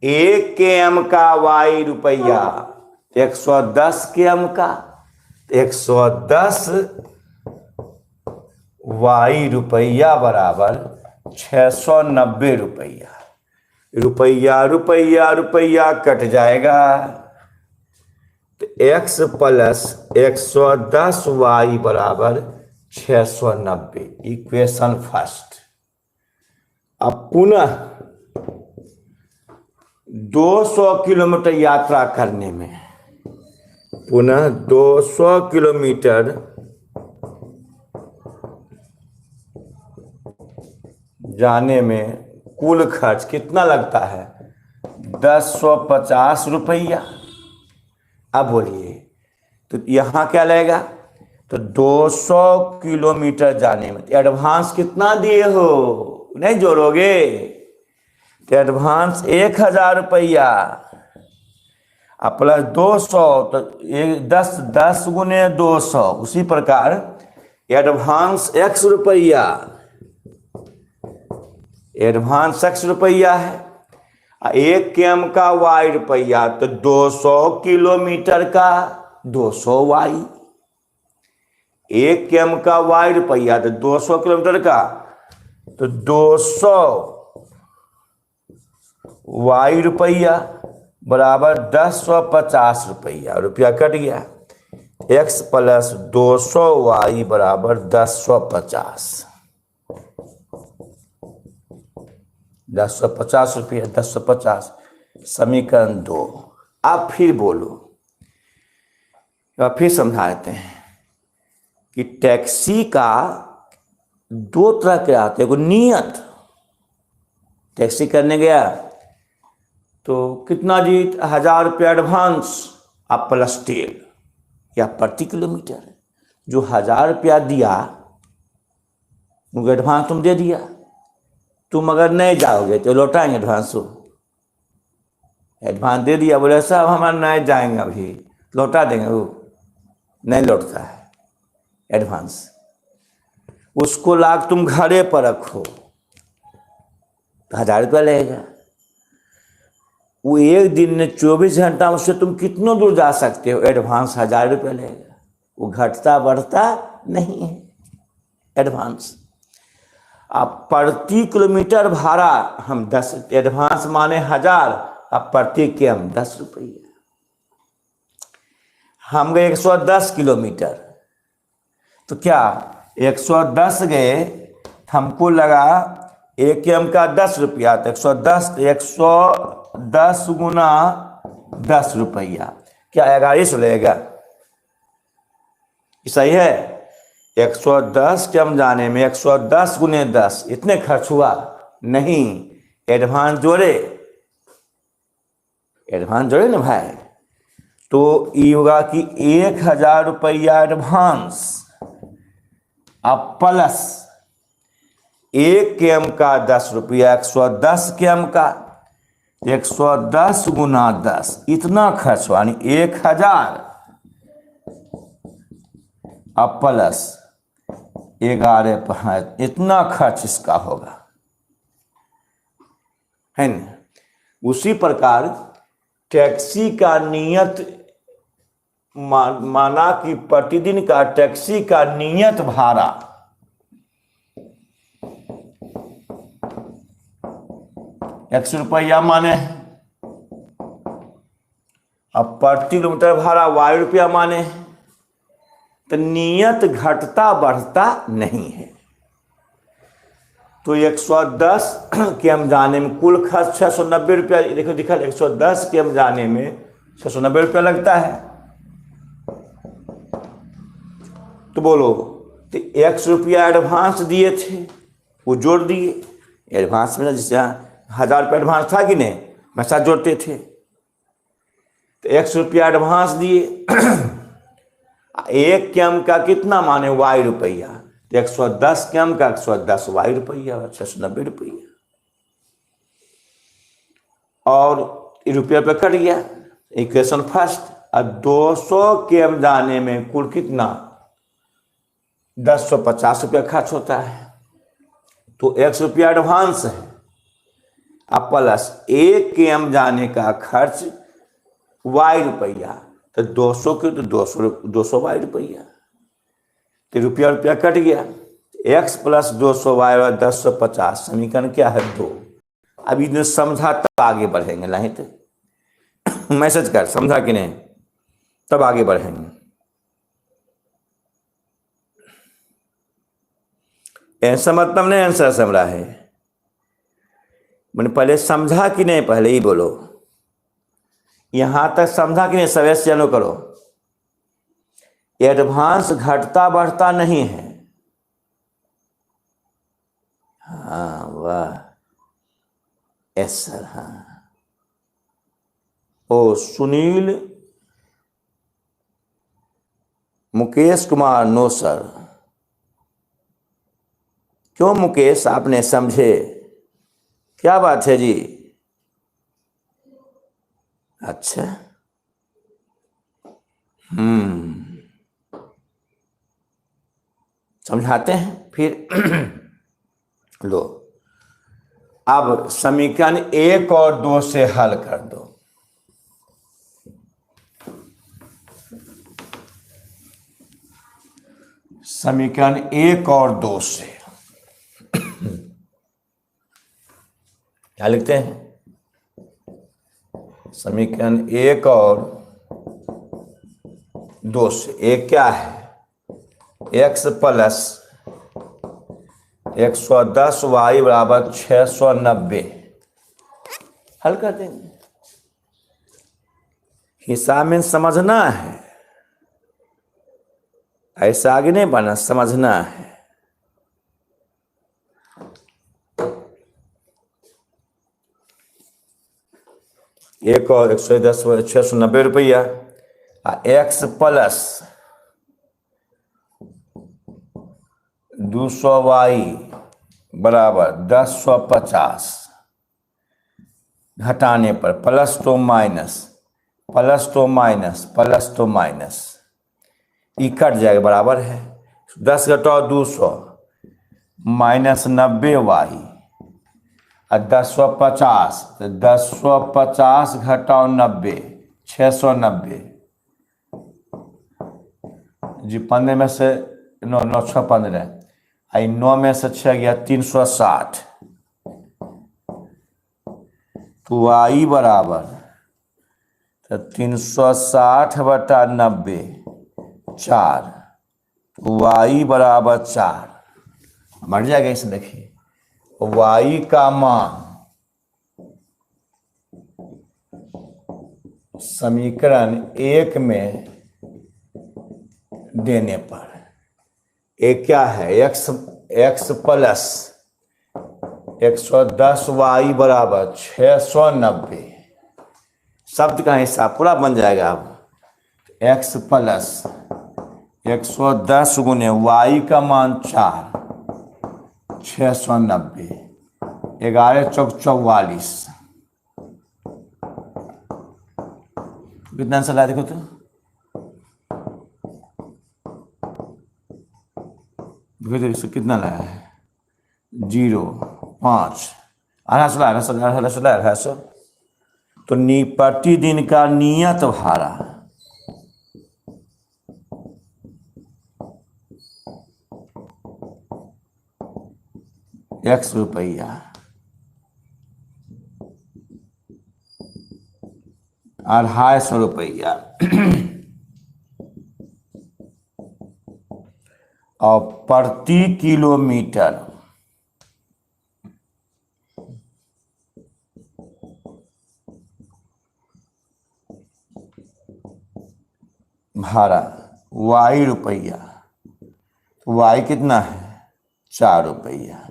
1 km का y रुपया, 110 km का 110 y रुपया बराबर 690 रुपया। रुपया रुपया रुपया कट जाएगा, तो x प्लस 110 y बराबर 690, इक्वेशन फर्स्ट। अब पुनः 200 किलोमीटर यात्रा करने में, पुनः 200 किलोमीटर जाने में कुल खर्च कितना लगता है, 1050 रुपया। अब बोलिए तो यहाँ क्या लगेगा, तो 200 किलोमीटर जाने में एडवांस कितना दिए हो, नहीं जोड़ोगे तो एडवांस 1000 रुपया, अब प्लस 200 तो 10 गुने 200, उसी प्रकार एडवांस x रुपया, एडवांस x रुपया है, 1 km का y रुपया, तो 200 किलोमीटर का 200 y, 1 km का y रुपया तो 200 किलोमीटर का तो 200 y रुपया बराबर 1050 रुपया, रुपया कट गया, x प्लस 200 y बराबर 1050, 1050 रुपया, 1050 समीकरण 2। अब फिर बोलो, अब फिर समझाते हैं कि टैक्सी का 2 तरह के आते हैं। को नियत टैक्सी करने गया तो कितना जी, 1000 रुपया एडवांस, अब प्लस तेल या प्रति किलोमीटर, जो 1000 रुपया दिया उनको एडवांस तुम दे दिया, तुम अगर नहीं जाओगे तो लौटाएंगे एडवांस, एडवांस दे दिया, बोले साहब हमारे नहीं जाएंगे अभी, लौटा देंगे, वो नहीं लौटता है एडवांस, उसको लाके तुम घरे पर रखो तो 1000 रुपया लगेगा। वो एक दिन में 24 घंटा उससे तुम कितना दूर जा सकते हो, एडवांस 1000 रुपया लगेगा, वो घटता बढ़ता नहीं है एडवांस। अब प्रति किलोमीटर भाड़ा हम 10, एडवांस माने 1000, अब प्रति किम 10 रुपया। हम गए 110 किलोमीटर, तो क्या 110 गए, हमको लगा 1 km का 10 रुपया, तो 110 गुना 10 रुपया, क्या 41 लगेगा? सही है। 110 के हम जाने में 110 गुने 10 इतने खर्च हुआ नहीं, एडवांस जोड़े ना भाई। तो ये होगा कि 1000 रुपया एडवांस अब प्लस 1 केम का 10 रुपया, 110 केम का 110 गुना 10 इतना खर्च हुआ, यानी 1000 अब प्लस 11 5 इतना खर्च इसका होगा, है ना। उसी प्रकार टैक्सी का नियत माना कि प्रतिदिन का टैक्सी का नियत भाड़ा 100 रुपया माने, अब प्रति किलोमीटर भाड़ा y रुपया माने, तो नियत घटता बढ़ता नहीं है। तो 110 के हम जाने में कुल खर्च 690 रुपया, देखो दिखा 110 के हम जाने में 690 रुपया लगता है। तो बोलो, तो 100 रुपया एडवांस दिए थे वो जोड़ दिए, एडवांस में जैसे 1000 रुपया एडवांस था कि नहीं, पैसा जोड़ते थे, तो 100 रुपया एडवांस दिए। 1 केम का कितना माने y रुपया, तो 110 केम का 110 y रुपया, 690 रुपया, और रुपया पे कट गया, इक्वेशन फर्स्ट। अब 200 केम जाने में कुल कितना 1050 रुपया खर्च होता है, तो 100 रुपया एडवांस है, अब प्लस 1 केम जाने का खर्च y रुपया, तो 200 के तो 200 y रुपया, तो रुपया रुपया कट गया, x प्लस 200 y 1050, समीकरण क्या है 2। अब इन्हें समझा तब आगे बढ़ेंगे, नहीं तो मैसेज कर समझा कि नहीं, तब आगे बढ़ेंगे। ऐसा मतलब नहीं आंसर समझा है, मैंने पहले समझा कि नहीं, पहले ही बोलो। यहां तक समझा कि नहीं, सवेरे चलो करो। एडवांस घटता बढ़ता नहीं है। हाँ वाह, यस सर। हाँ, ओ सुनील मुकेश कुमार, नो सर। क्यों मुकेश, आपने समझे, क्या बात है जी? अच्छा, समझाते हैं फिर। लो, अब समीकरण 1 और 2 से हल कर दो। समीकरण 1 और 2 से क्या लिखते हैं? समीकरण 1 और 2 से। एक क्या है, x प्लस 110 y बराबर 690, हल कर देंगे। हिसाब में समझना है, ऐसा आगे नहीं बढ़ना, समझना है। एक और 110 690 रुपया, x प्लस 200y बराबर 1050, घटाने पर प्लस तो माइनस, प्लस तो माइनस, प्लस तो माइनस, ये कट जाएगा, बराबर है 10 घटाओ 200 माइनस 90y और 1050, तो 1050 घटाओ 90 690 जी, 15 में से 9 6 15, आई 9 में से 6 गया 360, तो y बराबर तो 360 बटा 90 4, तो y बराबर 4, बढ़ जाएगा। इसे देखिए, y का मान समीकरण 1 में देने पर एक क्या है, x प्लस 110y बराबर 690। शब्द का हिस्सा पूरा बन जाएगा। अब x प्लस 110 गुने y का मान 4, 690, 11 चौक 44। कितना आंसर लाया देखो तो, देखो इसको कितना लाया है, 0, 5, 250। तो प्रतिदिन का नियत भाड़ा x रुपया, 250 रुपया और प्रति किलोमीटर भाड़ा y रुपया। तो y कितना है, 4 रुपया।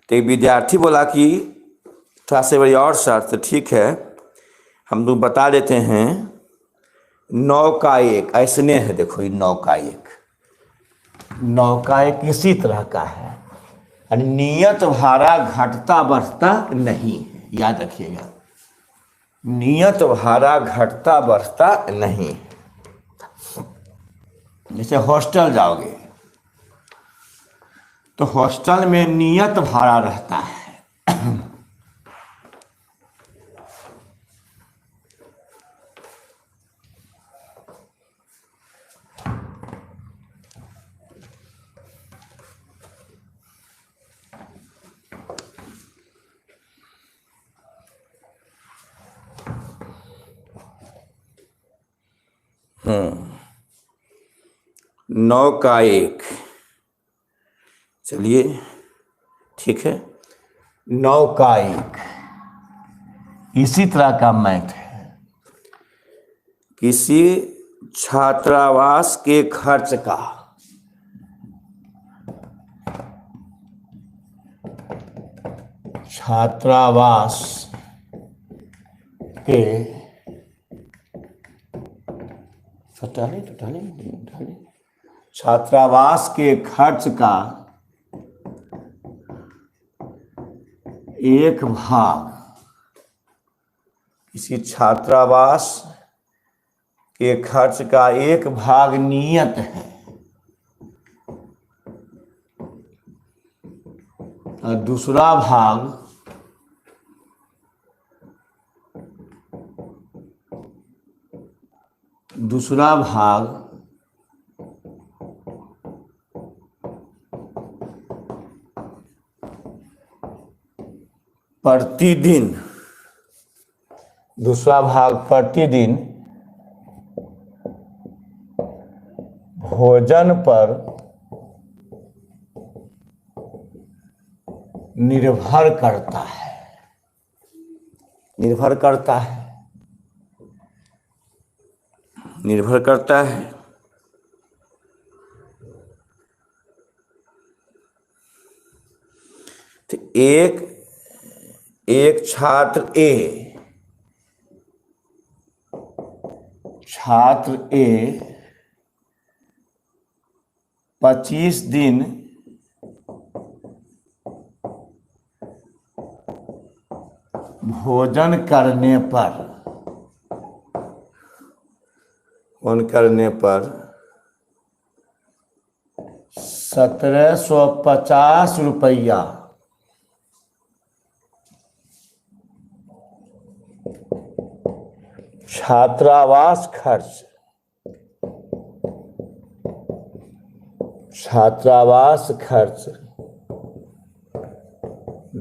तो एक विद्यार्थी बोला कि थोड़ा से बड़ी और शर्त, ठीक है हम लोग बता देते हैं। 9 का 1 ऐसने है, देखो ये 9 का 1, 9 का 1 इसी तरह का है, यानी नियत भाड़ा घटता बढ़ता नहीं, याद रखिएगा, नियत भाड़ा घटता बढ़ता नहीं। जैसे हॉस्टल जाओगे तो हॉस्टल में नियत भाड़ा रहता है, नौ का 1, चलिए ठीक है, 9 का 1 इसी तरह का मैथ है। किसी छात्रावास के खर्च का छात्रावास के छात्रावास के खर्च का एक भाग, किसी छात्रावास के खर्च का एक भाग नियत है और दूसरा भाग प्रतिदिन, दूसरा भाग प्रतिदिन भोजन पर निर्भर करता है, निर्भर करता है। तो एक छात्र ए 25 दिन भोजन करने पर 1750 रुपया छात्रावास खर्च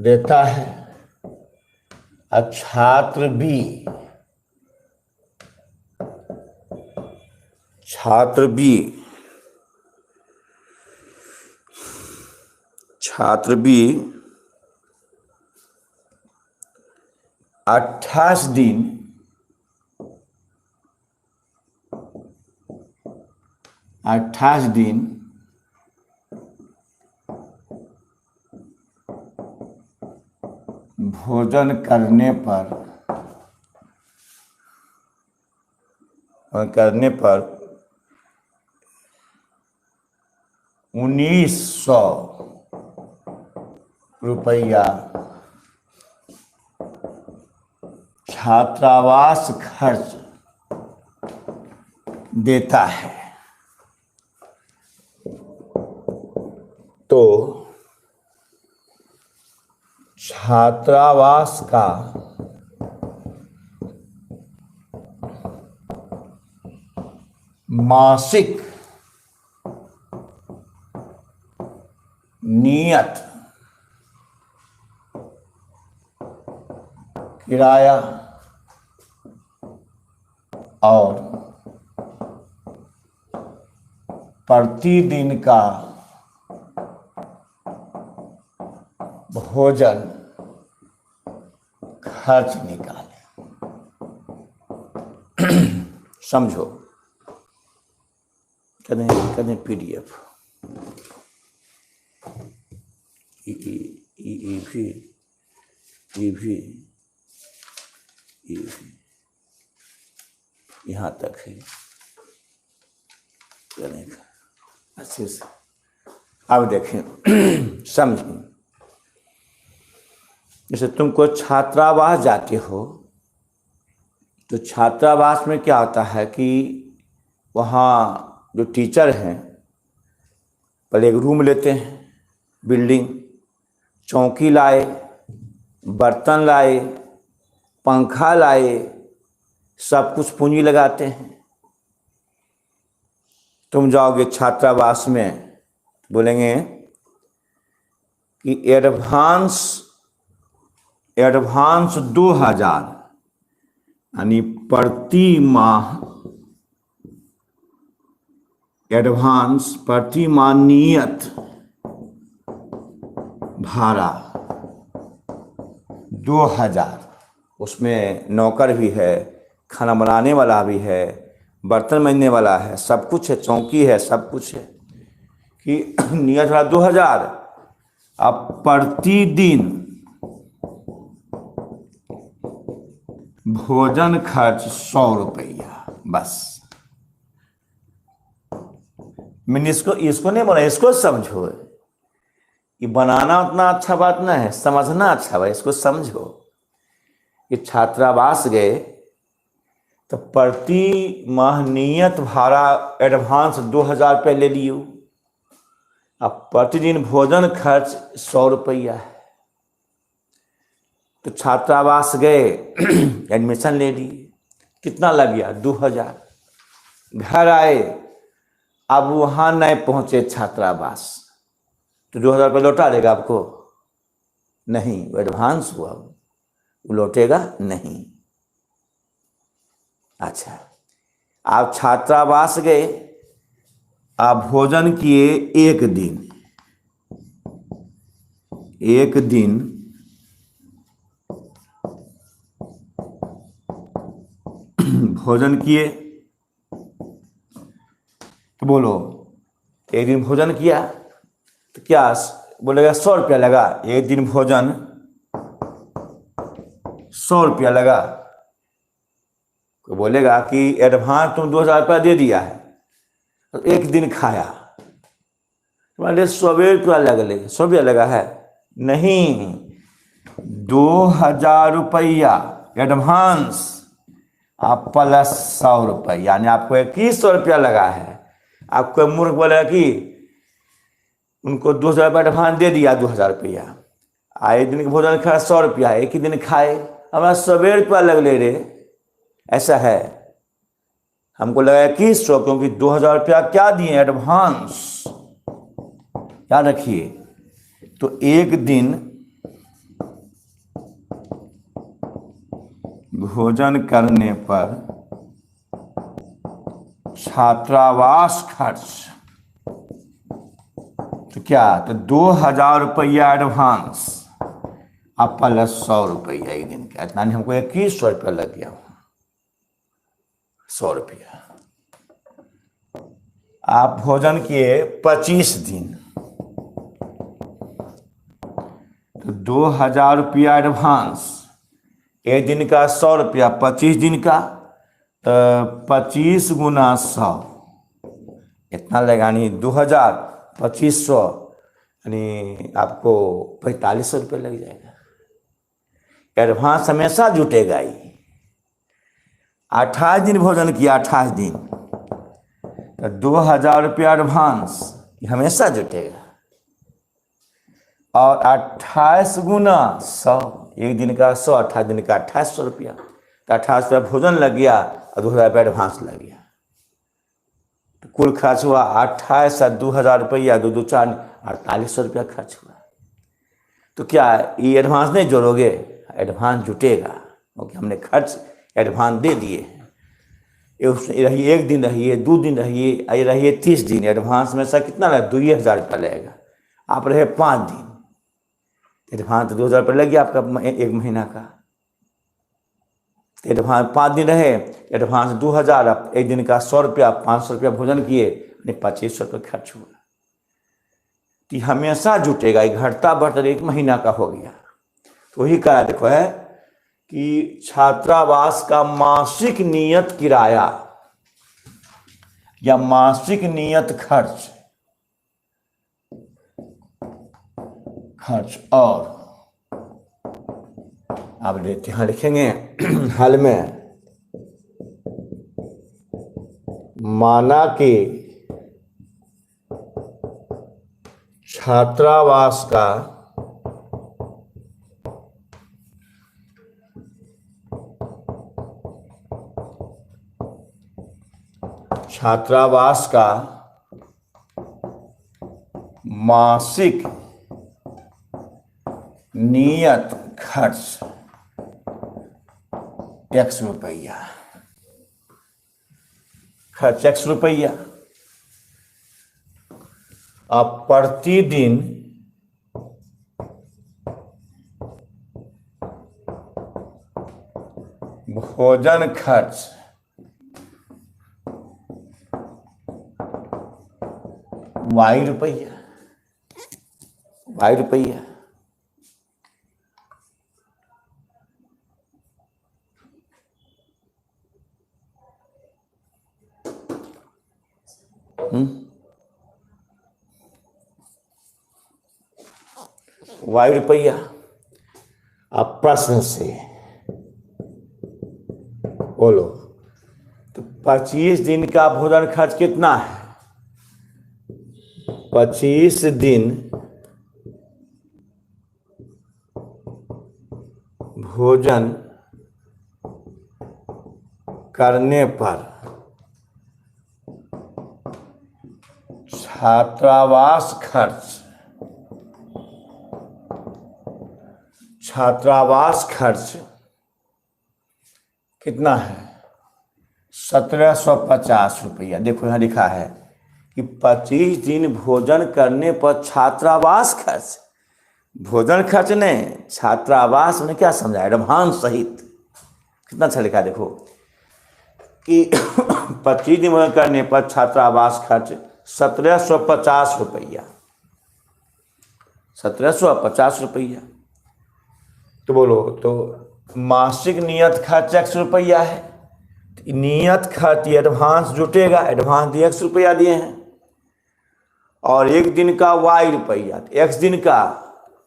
देता है। और छात्र बी 28 दिन 28 दिन भोजन करने पर 1900 रुपया छात्रावास खर्च देता है, तो छात्रावास का मासिक नियत किराया और प्रतिदिन का भोजन खर्च निकालें। समझो, कदें PDF यहाँ तक है, अच्छे से अब देखें, समझें। जैसे तुमको छात्रावास जाते हो तो छात्रावास में क्या होता है कि वहाँ जो टीचर हैं पहले एक रूम लेते हैं, बिल्डिंग, चौकी लाए, बर्तन लाए, पंखा लाए, सब कुछ पूंजी लगाते हैं। तुम जाओगे छात्रावास में, बोलेंगे कि एडवांस 2000 यानी प्रति माह एडवांस प्रति माह नियत भाड़ा 2000। उसमें नौकर भी है, खाना बनाने वाला भी है, बर्तन मांजने वाला है, सब कुछ है, चौकी है, सब कुछ है कि नियत भाड़ा 2000। अब प्रतिदिन भोजन खर्च 100 रुपया बस। मैंने इसको नहीं बोला, इसको समझो। ये बनाना उतना अच्छा बात ना है, समझना अच्छा बात। इसको समझो कि छात्रावास गए तो प्रति माह नियत भाड़ा एडवांस 2000 रुपये ले लियो। अब प्रतिदिन भोजन खर्च 100 रुपया है। तो छात्रावास गए, एडमिशन ले लिए, कितना लग गया? 2000। घर आए, अब वहाँ नहीं पहुँचे छात्रावास, तो 2000 रुपये लौटा देगा आपको? नहीं, वो एडवांस हुआ, वो लौटेगा नहीं। अच्छा, आप छात्रावास गए, आप भोजन किए एक दिन भोजन किए, तो बोलो एक दिन भोजन किया तो क्या बोलेगा? 100 रुपया लगा। एक दिन भोजन 100 रुपया लगा। कोई बोलेगा कि एडवांस तुम 2000 रुपया दे दिया है, तो एक दिन खाया, तुम्हारे 100 रुपया लगले, 100 रुपया लगा है? नहीं, 2000 रुपया एडवांस आप प्लस 100 रुपया, यानी आपको 2100 रुपया लगा है। आपको मूर्ख बोलेगा कि उनको 2000 रुपया एडवांस दे दिया, 2000 रुपया, आए दिन के भोजन खा 100 रुपया, एक ही दिन खाए, हमारा 100 रुपया लगले रे। ऐसा है, हमको लगा 2100, क्योंकि 2000 रुपया क्या दिए? एडवांस। याद रखिए। तो एक दिन भोजन करने पर छात्रावास खर्च, तो क्या? तो 2000 रुपया एडवांस अब प्लस 100 रुपया एक दिन का, इतना नहीं, हमको 2100 रुपया लग गया, 100 रुपया। आप भोजन किए 25 दिन, तो 2000 रुपया एडवांस, एक दिन का 100 रुपया, 25 दिन का तो 25 गुना 100, इतना लगानी 2000, 2500, यानी आपको 4500 रुपये लग जाएगा। एडवांस हमेशा जुटेगा ही। 28 दिन भोजन किया, 28 दिन, तो 2000 रुपया एडवांस हमेशा जुटेगा, और 28 गुना 100, एक दिन का 100, 28 दिन का 2800 रुपया, तो 2800 रुपया भोजन लग गया और 2000 रुपया एडवांस लग गया, तो कुल खर्च हुआ 28 और 2000 रुपया, 2 2 4 4800 रुपया खर्च हुआ। तो क्या ये एडवांस नहीं जोड़ोगे? एडवांस जुटेगा, क्योंकि हमने खर्च एडवांस दे दिए हैं। रहिए एक दिन, रहिए 2 दिन, रहिए 30 दिन, एडवांस में से कितना लगा? 2000 रुपया लगेगा। आप रहे 5 दिन, एडवांस 2000 रुपये लग गया आपका एक महीना का। एडवांस 5 दिन रहे, एडवांस 2000, आप एक दिन का 100 रुपया, 500 रुपया भोजन किए, 2500 रुपये खर्च हुआ। तो हमेशा जुटेगा, एक घटता बढ़ता एक महीना का हो गया। तो वही कहा देखो है कि छात्रावास का मासिक नियत किराया या मासिक नियत खर्च और आप देते हैं, लिखेंगे हल में, माना कि छात्रावास का मासिक नियत खर्च X रुपया, खर्च X रुपया। अब प्रतिदिन भोजन खर्च Y रुपया, Y रुपया। Y रुपया। अब प्रश्न से बोलो, तो 25 दिन का भोजन खर्च कितना है? 25 दिन भोजन करने पर छात्रावास खर्च कितना है? 1750 रुपया। देखो यहाँ लिखा है कि 25 दिन भोजन करने पर छात्रावास खर्च, भोजन खर्च नहीं, छात्रावास में क्या समझा? एडवांस सहित। कितना अच्छा लिखा है देखो कि 25 दिन भोजन करने पर छात्रावास खर्च 1750 रुपया, 1750 रुपया। तो बोलो, तो मासिक नियत खर्च X रुपया है, नियत खर्च एडवांस जुटेगा, एडवांस X रुपया दिए हैं, और एक दिन का Y रुपया, X दिन का,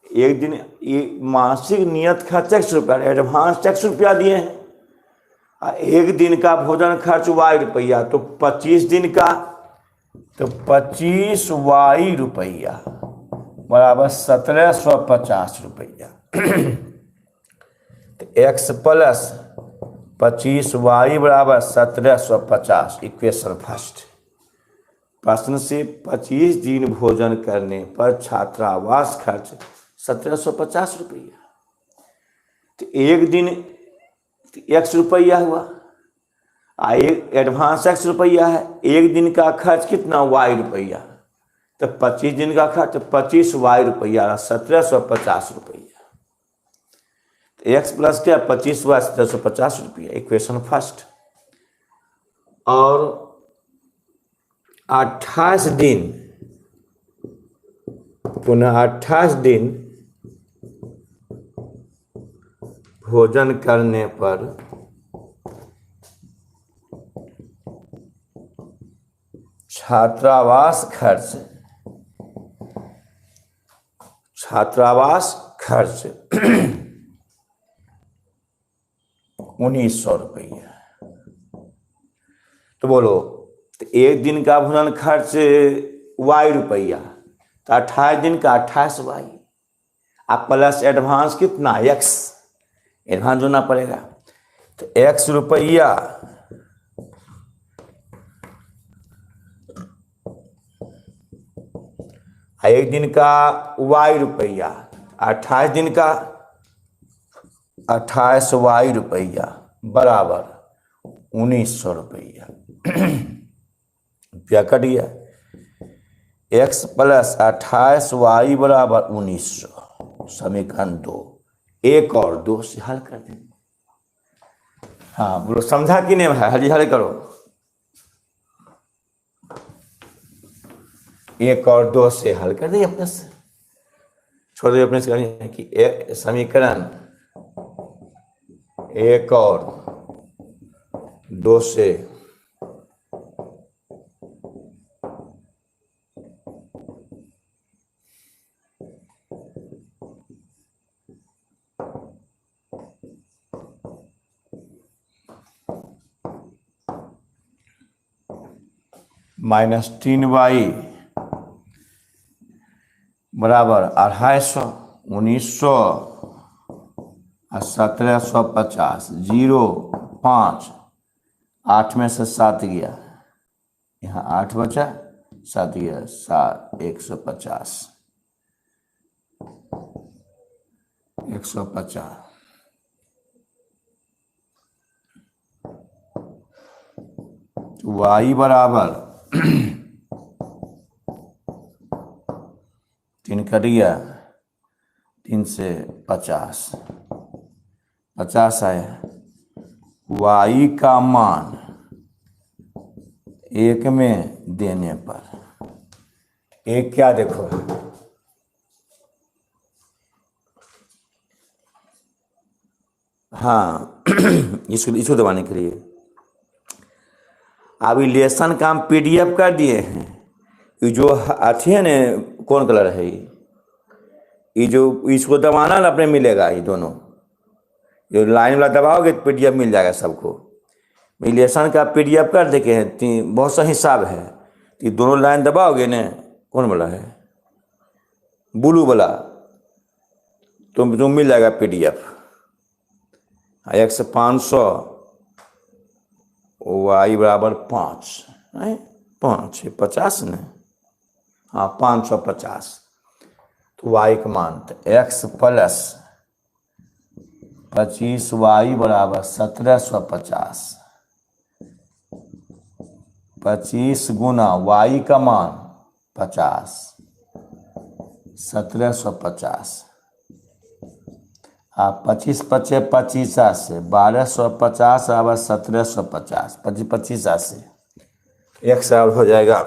एक दिन ये मासिक नियत खर्च X रुपया, एडवांस X रुपया दिए हैं, एक दिन का भोजन खर्च Y रुपया, तो 25 दिन का, तो 25 Y रुपया बराबर 1750 रुपया। तो X प्लस 25 Y बराबर 1750, इक्वेशन फर्स्ट। प्रश्न से 25 दिन भोजन करने पर छात्रावास खर्च 1750 रुपया, तो एक दिन X रुपया हुआ, एक एडवांस X रुपया है, एक दिन का खर्च कितना? Y रुपया, तो 25 दिन का खर्च 25 Y रुपया, 1750 रुपया। एक्स प्लस क्या 25y 1750 रुपया, इक्वेशन फर्स्ट। और 28 दिन, पुनः 28 दिन भोजन करने पर छात्रावास खर्च 1900 रुपया। तो बोलो, तो एक दिन का भोजन खर्च y रुपया, तो 28 दिन का 28y, आप प्लस एडवांस कितना x, एडवांस जोड़ना पड़ेगा। तो x रुपया एक दिन का y रुपया, 28 दिन का 28y रुपया बराबर 1900 रुपया। क्या कट गया, x प्लस 28y बराबर 1900, समीकरण 2। 1 और 2 से हल कर देंगे। हाँ बोलो, समझा कि नहीं भाई? हल करो। 1 और 2 से हल कर देंगे अपने से, छोड़ दे अपने से कि समीकरण 1 और 2 से -3y बराबर 250, 1900 और 1750, 0 5, 8 में से 7 गया, यहाँ 8 बचा, 7 गया, 7 150, 150। y बराबर 3 कट गया, 3 से 50, 50 आया। y का मान 1 में देने पर, एक क्या देखो, हाँ इसको दबाने के लिए अभी लेसन का हम PDF कर दिए हैं। ये जो अच्छी है ना, कौन कलर है ये जो इसको दबाना ना अपने मिलेगा, ये दोनों जो लाइन वाला दबाओगे तो PDF मिल जाएगा सबको। लेसन का PDF कर देखे हैं, बहुत सा हिसाब है। ये दोनों लाइन दबाओगे ना, कौन वाला है, ब्लू वाला, तो मिल जाएगा PDF। x 500 y बराबर 5, 5 50 न, हाँ 550। तो y का मान x प्लस 25y बराबर 1750, 25 गुना y का मान 50, 1750। आप 25 पचे 25 से 1250 बराबर 1750, 25 25 से 1 साल हो जाएगा।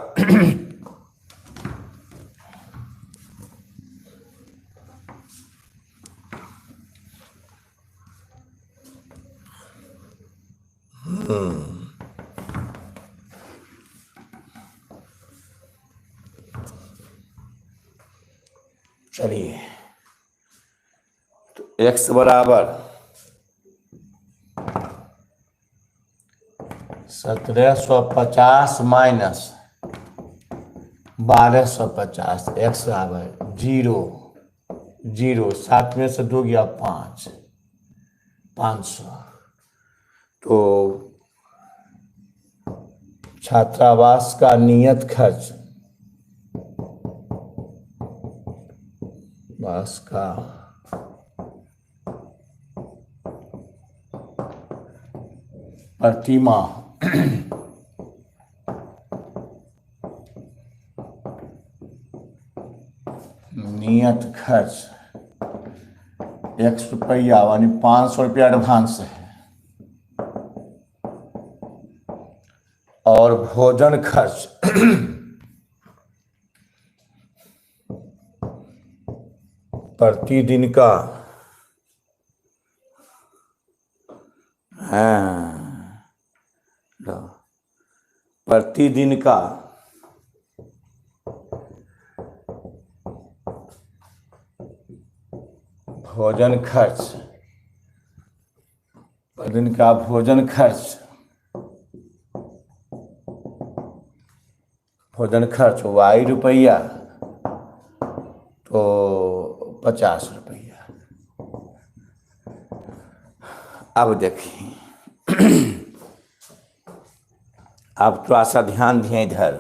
चलिए, तो x बराबर 1750 माइनस 1250, x बराबर 0 0, 7 में से 2 गया 5, 500। तो छात्रावास का नियत खर्च, वास का प्रति माह नियत खर्च x रुपया यानी 500 रुपया एडवांस है, और भोजन खर्च प्रतिदिन का प्रतिदिन का भोजन खर्च, प्रतिदिन का भोजन खर्च, भोजन खर्च y रुपया तो 50 रुपया। अब देखिए आप थोड़ा सा ध्यान दिए इधर,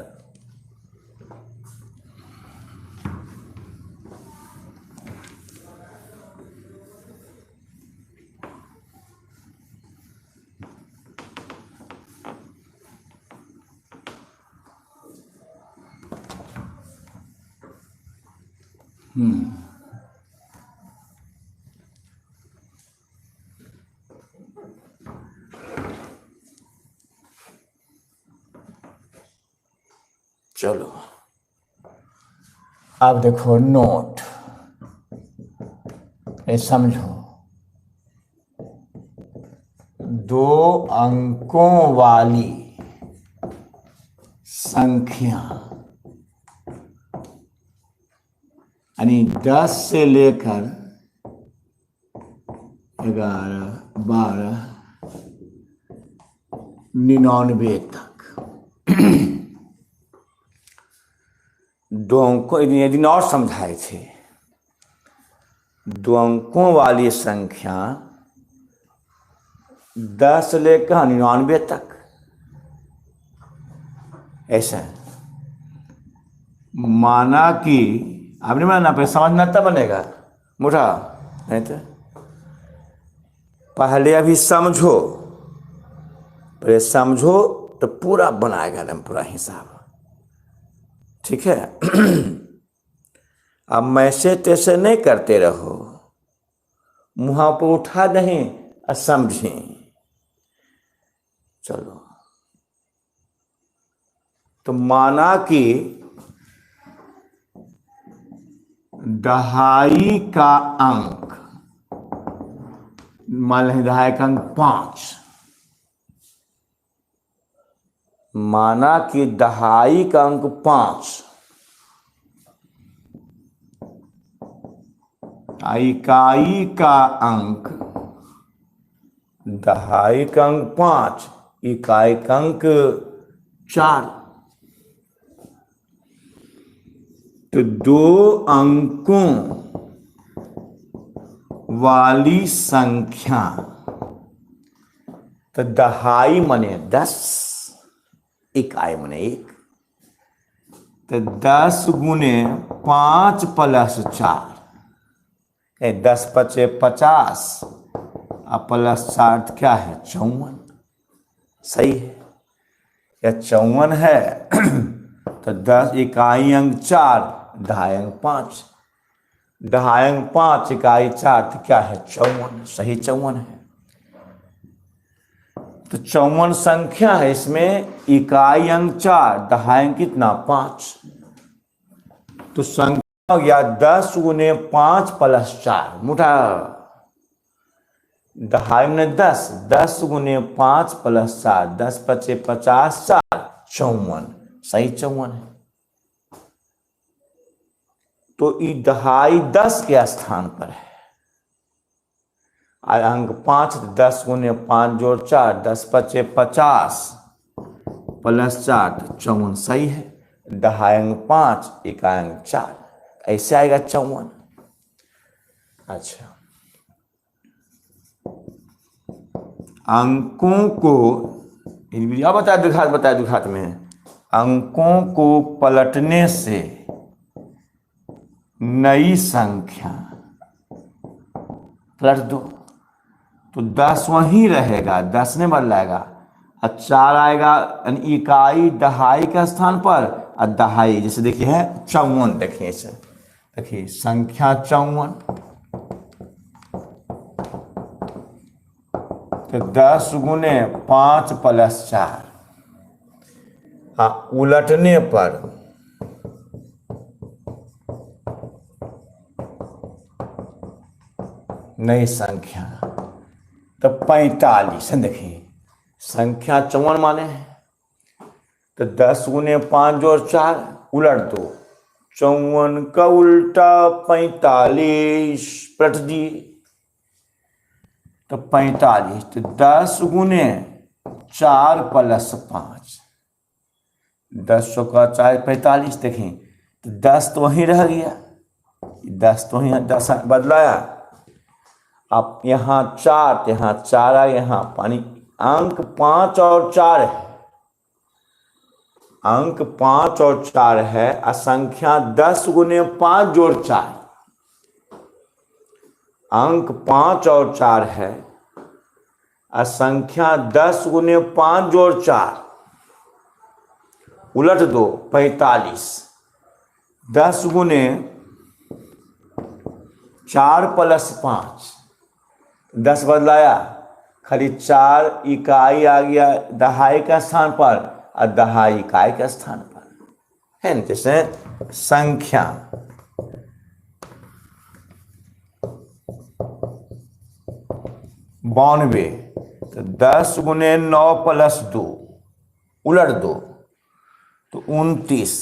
चलो अब देखो नोट, ये समझो, 2 अंकों वाली संख्या यानी 10 से लेकर 11, 12, 99 तक 2 अंकों, यदि और समझाए थे, 2 अंकों वाली संख्या 10 से लेकर 99 तक, ऐसा माना कि आपने माना पे समझना तब बनेगा मुठा, नहीं तो पहले अभी समझो, पहले समझो तो पूरा बनाएगा एकदम पूरा हिसाब, ठीक है। अब मैसे तैसे नहीं करते रहो, मुँह पर उठा नहीं और समझें। चलो तो माना कि दहाई का अंक, मान लें दहाई का अंक 5, माना कि दहाई का अंक 5, इकाई का अंक, दहाई का अंक 5, इकाई का अंक 4, तो 2 अंकों वाली संख्या, तो दहाई मने 10, इकाई मने 1, तो 10 गुने 5 प्लस 4, 10 पचे 50 और प्लस 4 क्या है 54, सही है, यह 54 है। तो 10 इकाई अंक 4, दहाई अंक 5, दहाई अंक 5 इकाई 4 तो क्या है 54, सही 54 है। तो 54 संख्या है, इसमें इकाई अंक 4, दहाई अंक कितना 5, तो संख्या हो गया 10 गुने 5 प्लस 4, मुठा दहाई में 10, 10 गुने 5 प्लस 4, 10 पचे 50, 4 54, सही 54 है। तो ये दहाई 10 के स्थान पर है, अंक 5, 10 गुने 5 जोड़ 4, 10 पचे 50 प्लस 4 तो 54, सही है। दहाई अंक 5, इकाई अंक 4, ऐसे आएगा 54। अच्छा, अंकों को बताया दुघात में, अंकों को पलटने से नई संख्या पलट दो तो 10 वहीं रहेगा, 10 नहीं बदलाएगा, और 4 आएगा इकाई दहाई के स्थान पर, और दहाई जैसे देखिए है 54, देखिए इसे देखिए संख्या 54, तो 10 गुने 5 प्लस 4। उलटने पर नई संख्या तो 45। देखिए संख्या 54 माने हैं तो 10 गुने 5 जोड़ 4 उलट दो, 54 का उल्टा 45 पलट दिए तो 45। तो 10 गुने 4 प्लस 5, 10 का 4 45। देखें तो 10 तो वहीं रह गया, 10 तो वहीं 10 बदलाया। अब यहाँ 4 यहाँ 4 आ, यहाँ पानी। अंक 5 और 4 है, अंक 5 और 4 है। असंख्या 10 गुने 5 जोड़ 4, अंक 5 और 4 है। असंख्या 10 गुने 5 जोड़ 4 उलट दो 45। 10 गुने 4 प्लस 5, 10 बदलाया, खाली 4 इकाई आ गया दहाई का स्थान पर और दहाई इकाई के स्थान पर है। जैसे संख्या 92, तो 10 गुने 9 प्लस 2 उलट दो तो 29।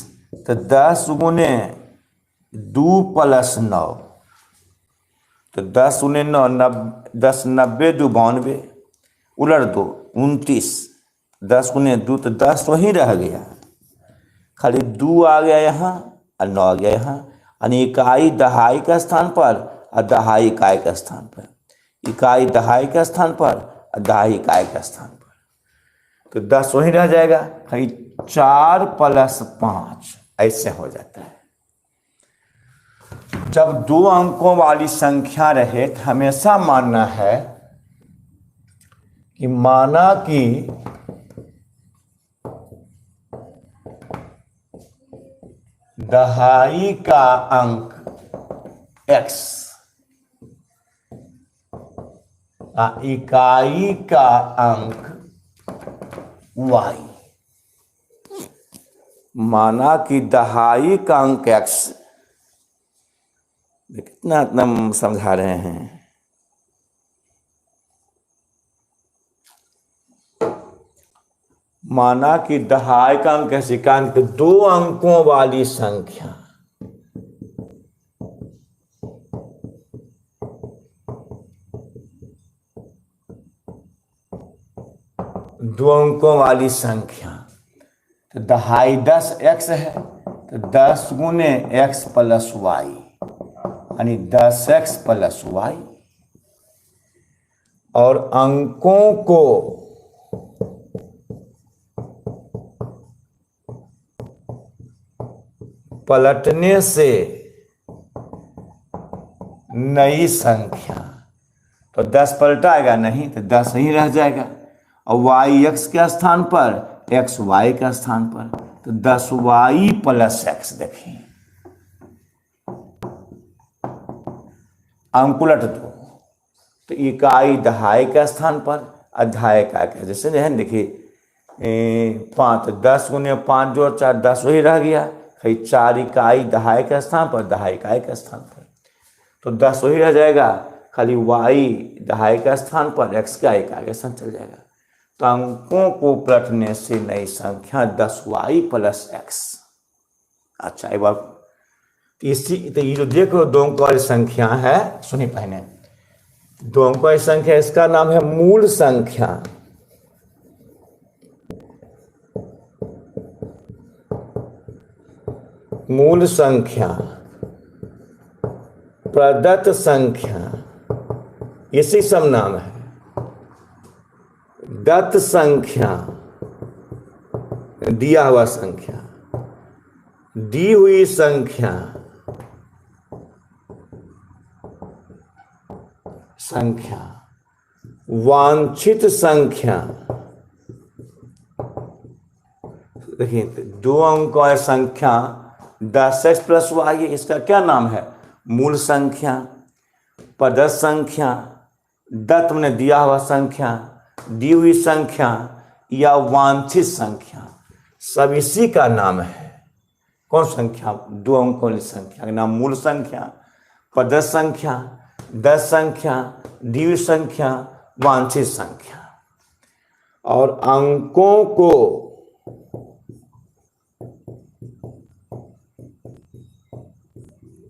तो 10 गुने 2 प्लस 9, तो 10 गुने 9 10 90 2 92 उलट दो 29। 10 गुने 2 तो 10 वहीं रह गया, खाली 2 आ गया यहाँ और 9 आ गया यहाँ। यानी इकाई दहाई का स्थान पर और दहाई इकाई का स्थान पर, इकाई दहाई का स्थान पर और दहाई इकाई का स्थान पर। तो 10 वहीं रह जाएगा, खाली 4 प्लस 5 ऐसे हो जाता है। जब 2 अंकों वाली संख्या रहे तो हमेशा मानना है कि माना कि दहाई का अंक x, इकाई का अंक y। माना कि दहाई का अंक x, कितना इतना समझा रहे हैं। माना कि दहाई का अंक कैसे का अंक 2 अंकों वाली संख्या, दो अंकों वाली संख्या। तो दहाई 10x है तो 10 गुने x प्लस वाई, यानी 10x प्लस वाई। और अंकों को पलटने से नई संख्या, तो 10 पलटाएगा नहीं तो 10 ही रह जाएगा और y x के स्थान पर x y के स्थान पर, तो 10y प्लस x। देखिए अंक उलट दो तो इकाई दहाई के स्थान पर अध्याय का क्या, जैसे है देखिए 5 10 गुने 5 जोड़ 4 10 वही रह गया, 4 इकाई दहाई के स्थान पर दहाई इकाई के स्थान पर, तो 10 वही रह जाएगा, खाली y दहाई के स्थान पर x का इकाई के स्थान चल जाएगा। तो अंकों को पलटने से नई संख्या 10y प्लस x। अच्छा एक बार इसी तो ये जो देखो 2 अंक वाली संख्या है, सुनिए पहले 2 अंक वाली संख्या, इसका नाम है मूल संख्या। मूल संख्या, प्रदत्त संख्या, इसी सब नाम है। दत्त संख्या, दिया हुआ संख्या, दी हुई संख्या, संख्या, वांछित संख्या। देखिए 2 अंक वाली संख्या 10x प्लस वाई, इसका क्या नाम है? मूल संख्या। प्रदत्त संख्या, दत्त ने दिया हुआ संख्या, दी हुई संख्या या वांछित संख्या सब इसी का नाम है। कौन संख्या? 2 अंकों वाली संख्या का नाम मूल संख्या, प्रदत्त संख्या, दस संख्या, दी हुई संख्या, वांछित संख्या। और अंकों को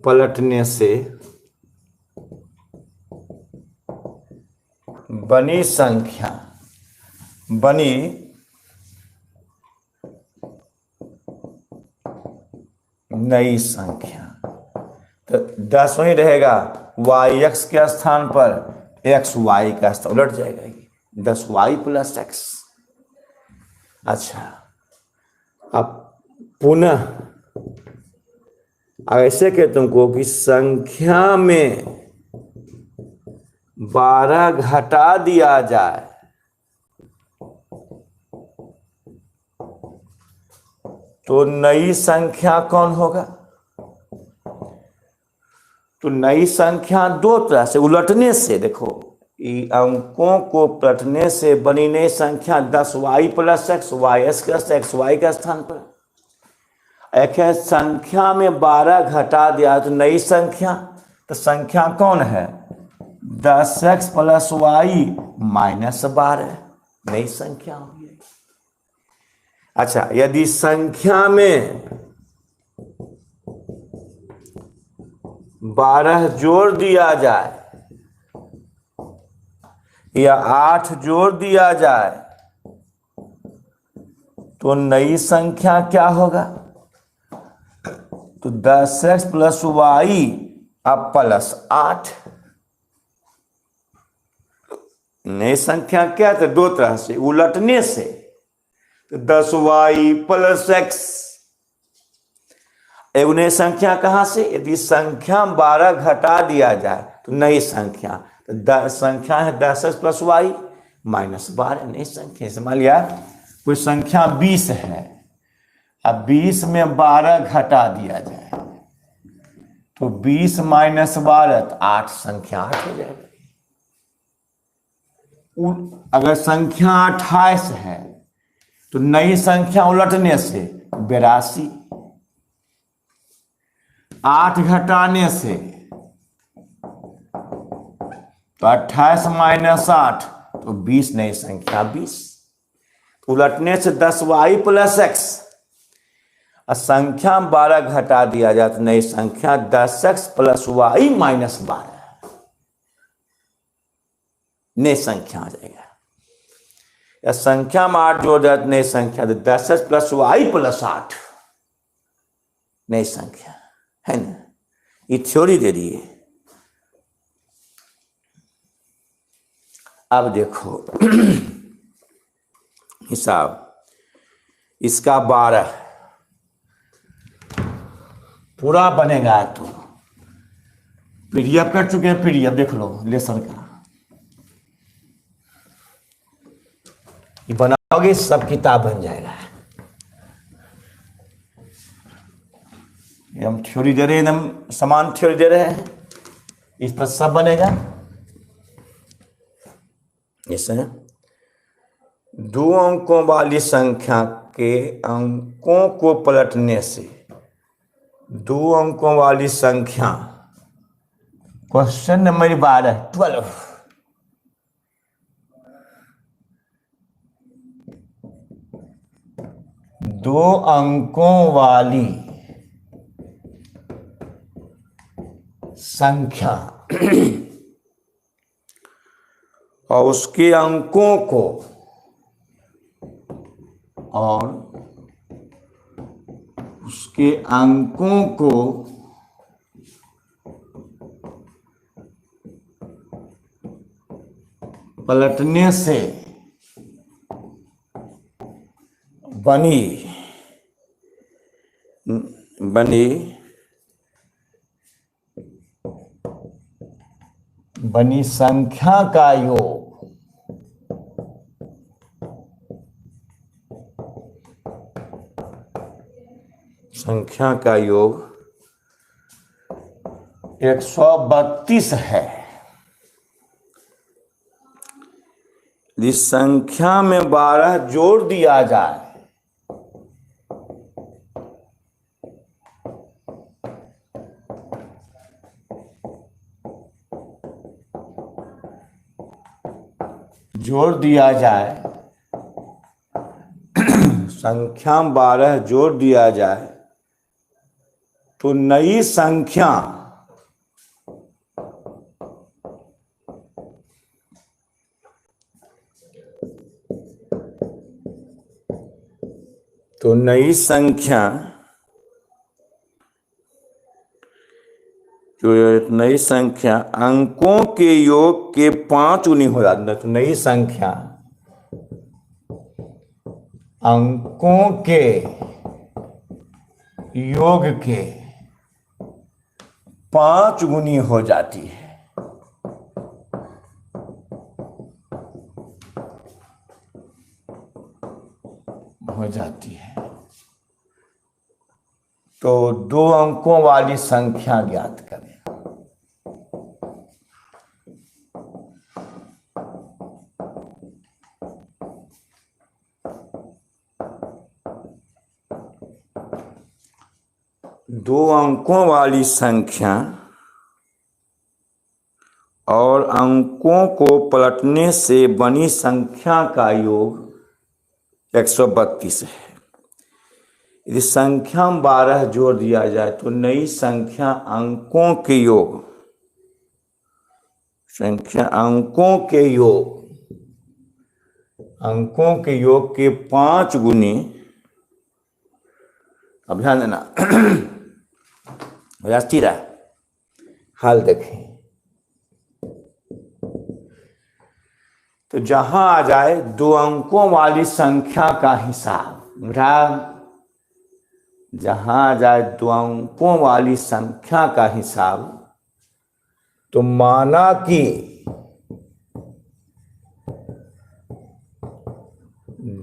पलटने से बनी संख्या बनी नई संख्या। तो 10 वही रहेगा, yx के स्थान पर xy का स्थान उलट जाएगा, 10y + x। अच्छा, अब पुनः ऐसे के तुमको कि संख्या में 12 घटा दिया जाए तो नई संख्या कौन होगा? तो नई संख्या 2 तरह से उलटने से, देखो अंकों को पलटने से बनी नई संख्या 10y + x, ys का xy का स्थान पर। एक है संख्या में 12 घटा दिया तो नई संख्या, तो संख्या कौन है? 10x + y - 12 नई संख्या होगी। अच्छा, यदि संख्या में 12 जोड़ दिया जाए या 8 जोड़ दिया जाए तो नई संख्या क्या होगा? तो 10x + y अब +8 नई संख्या क्या? तो 2 तरह से उलटने से, तो 10y + x। एगो नई संख्या कहां से? यदि संख्या 12 घटा दिया जाए तो नई संख्या, तो संख्या है 10x + y - 12 नई संख्या। समझ लिया? कोई संख्या 20 है, अब 20 में 12 घटा दिया जाए तो 20 - 12 तो 8, संख्या 8 हो जाएगा। अगर संख्या 28 है तो नई संख्या उलटने से 82, 8 घटाने से तो 28 - 8 तो 20 नई संख्या 20। उलटने से 10y + x, संख्या 12 घटा दिया जाए तो नई संख्या 10x + y - 12 नई संख्या आ जाएगा। या संख्या में 8 जोड़ जाए तो नई संख्या, तो 10x + y + 8 नई संख्या है ना। ये थ्योरी दे दी है। अब देखो हिसाब, इसका 12 पूरा बनेगा। तो पीडीएफ कर चुके हैं, पीडीएफ देख लो लेसन का, ये बनाओगे सब किताब बन जाएगा। ये हम थ्योरी दे रहे हैं, एकदम समान थ्योरी दे रहे हैं, इस पर सब बनेगा। ऐसे 2 अंकों वाली संख्या के अंकों को पलटने से 2 अंकों वाली संख्या, क्वेश्चन नंबर 12 2 अंकों वाली संख्या और उसके अंकों को पलटने से बनी संख्या का योग संख्या का योग 132 है। इस संख्या में 12 जोड़ दिया जाए संख्या में 12 जोड़ दिया जाए तो नई संख्या अंकों के योग के 5 गुनी हो जाती है। तो नई संख्या अंकों के योग के 5 गुनी हो जाती है। तो 2 अंकों वाली संख्या ज्ञात करें। दो अंकों वाली संख्या और अंकों को पलटने से बनी संख्या का योग 132 है। यदि संख्या में 12 जोड़ दिया जाए तो नई संख्या अंकों के योग के 5 गुनी। अब ध्यान देना रहा हाल देखें तो जहां आ जाए 2 अंकों वाली संख्या का हिसाब, जहां आ जाए 2 अंकों वाली संख्या का हिसाब, तो माना कि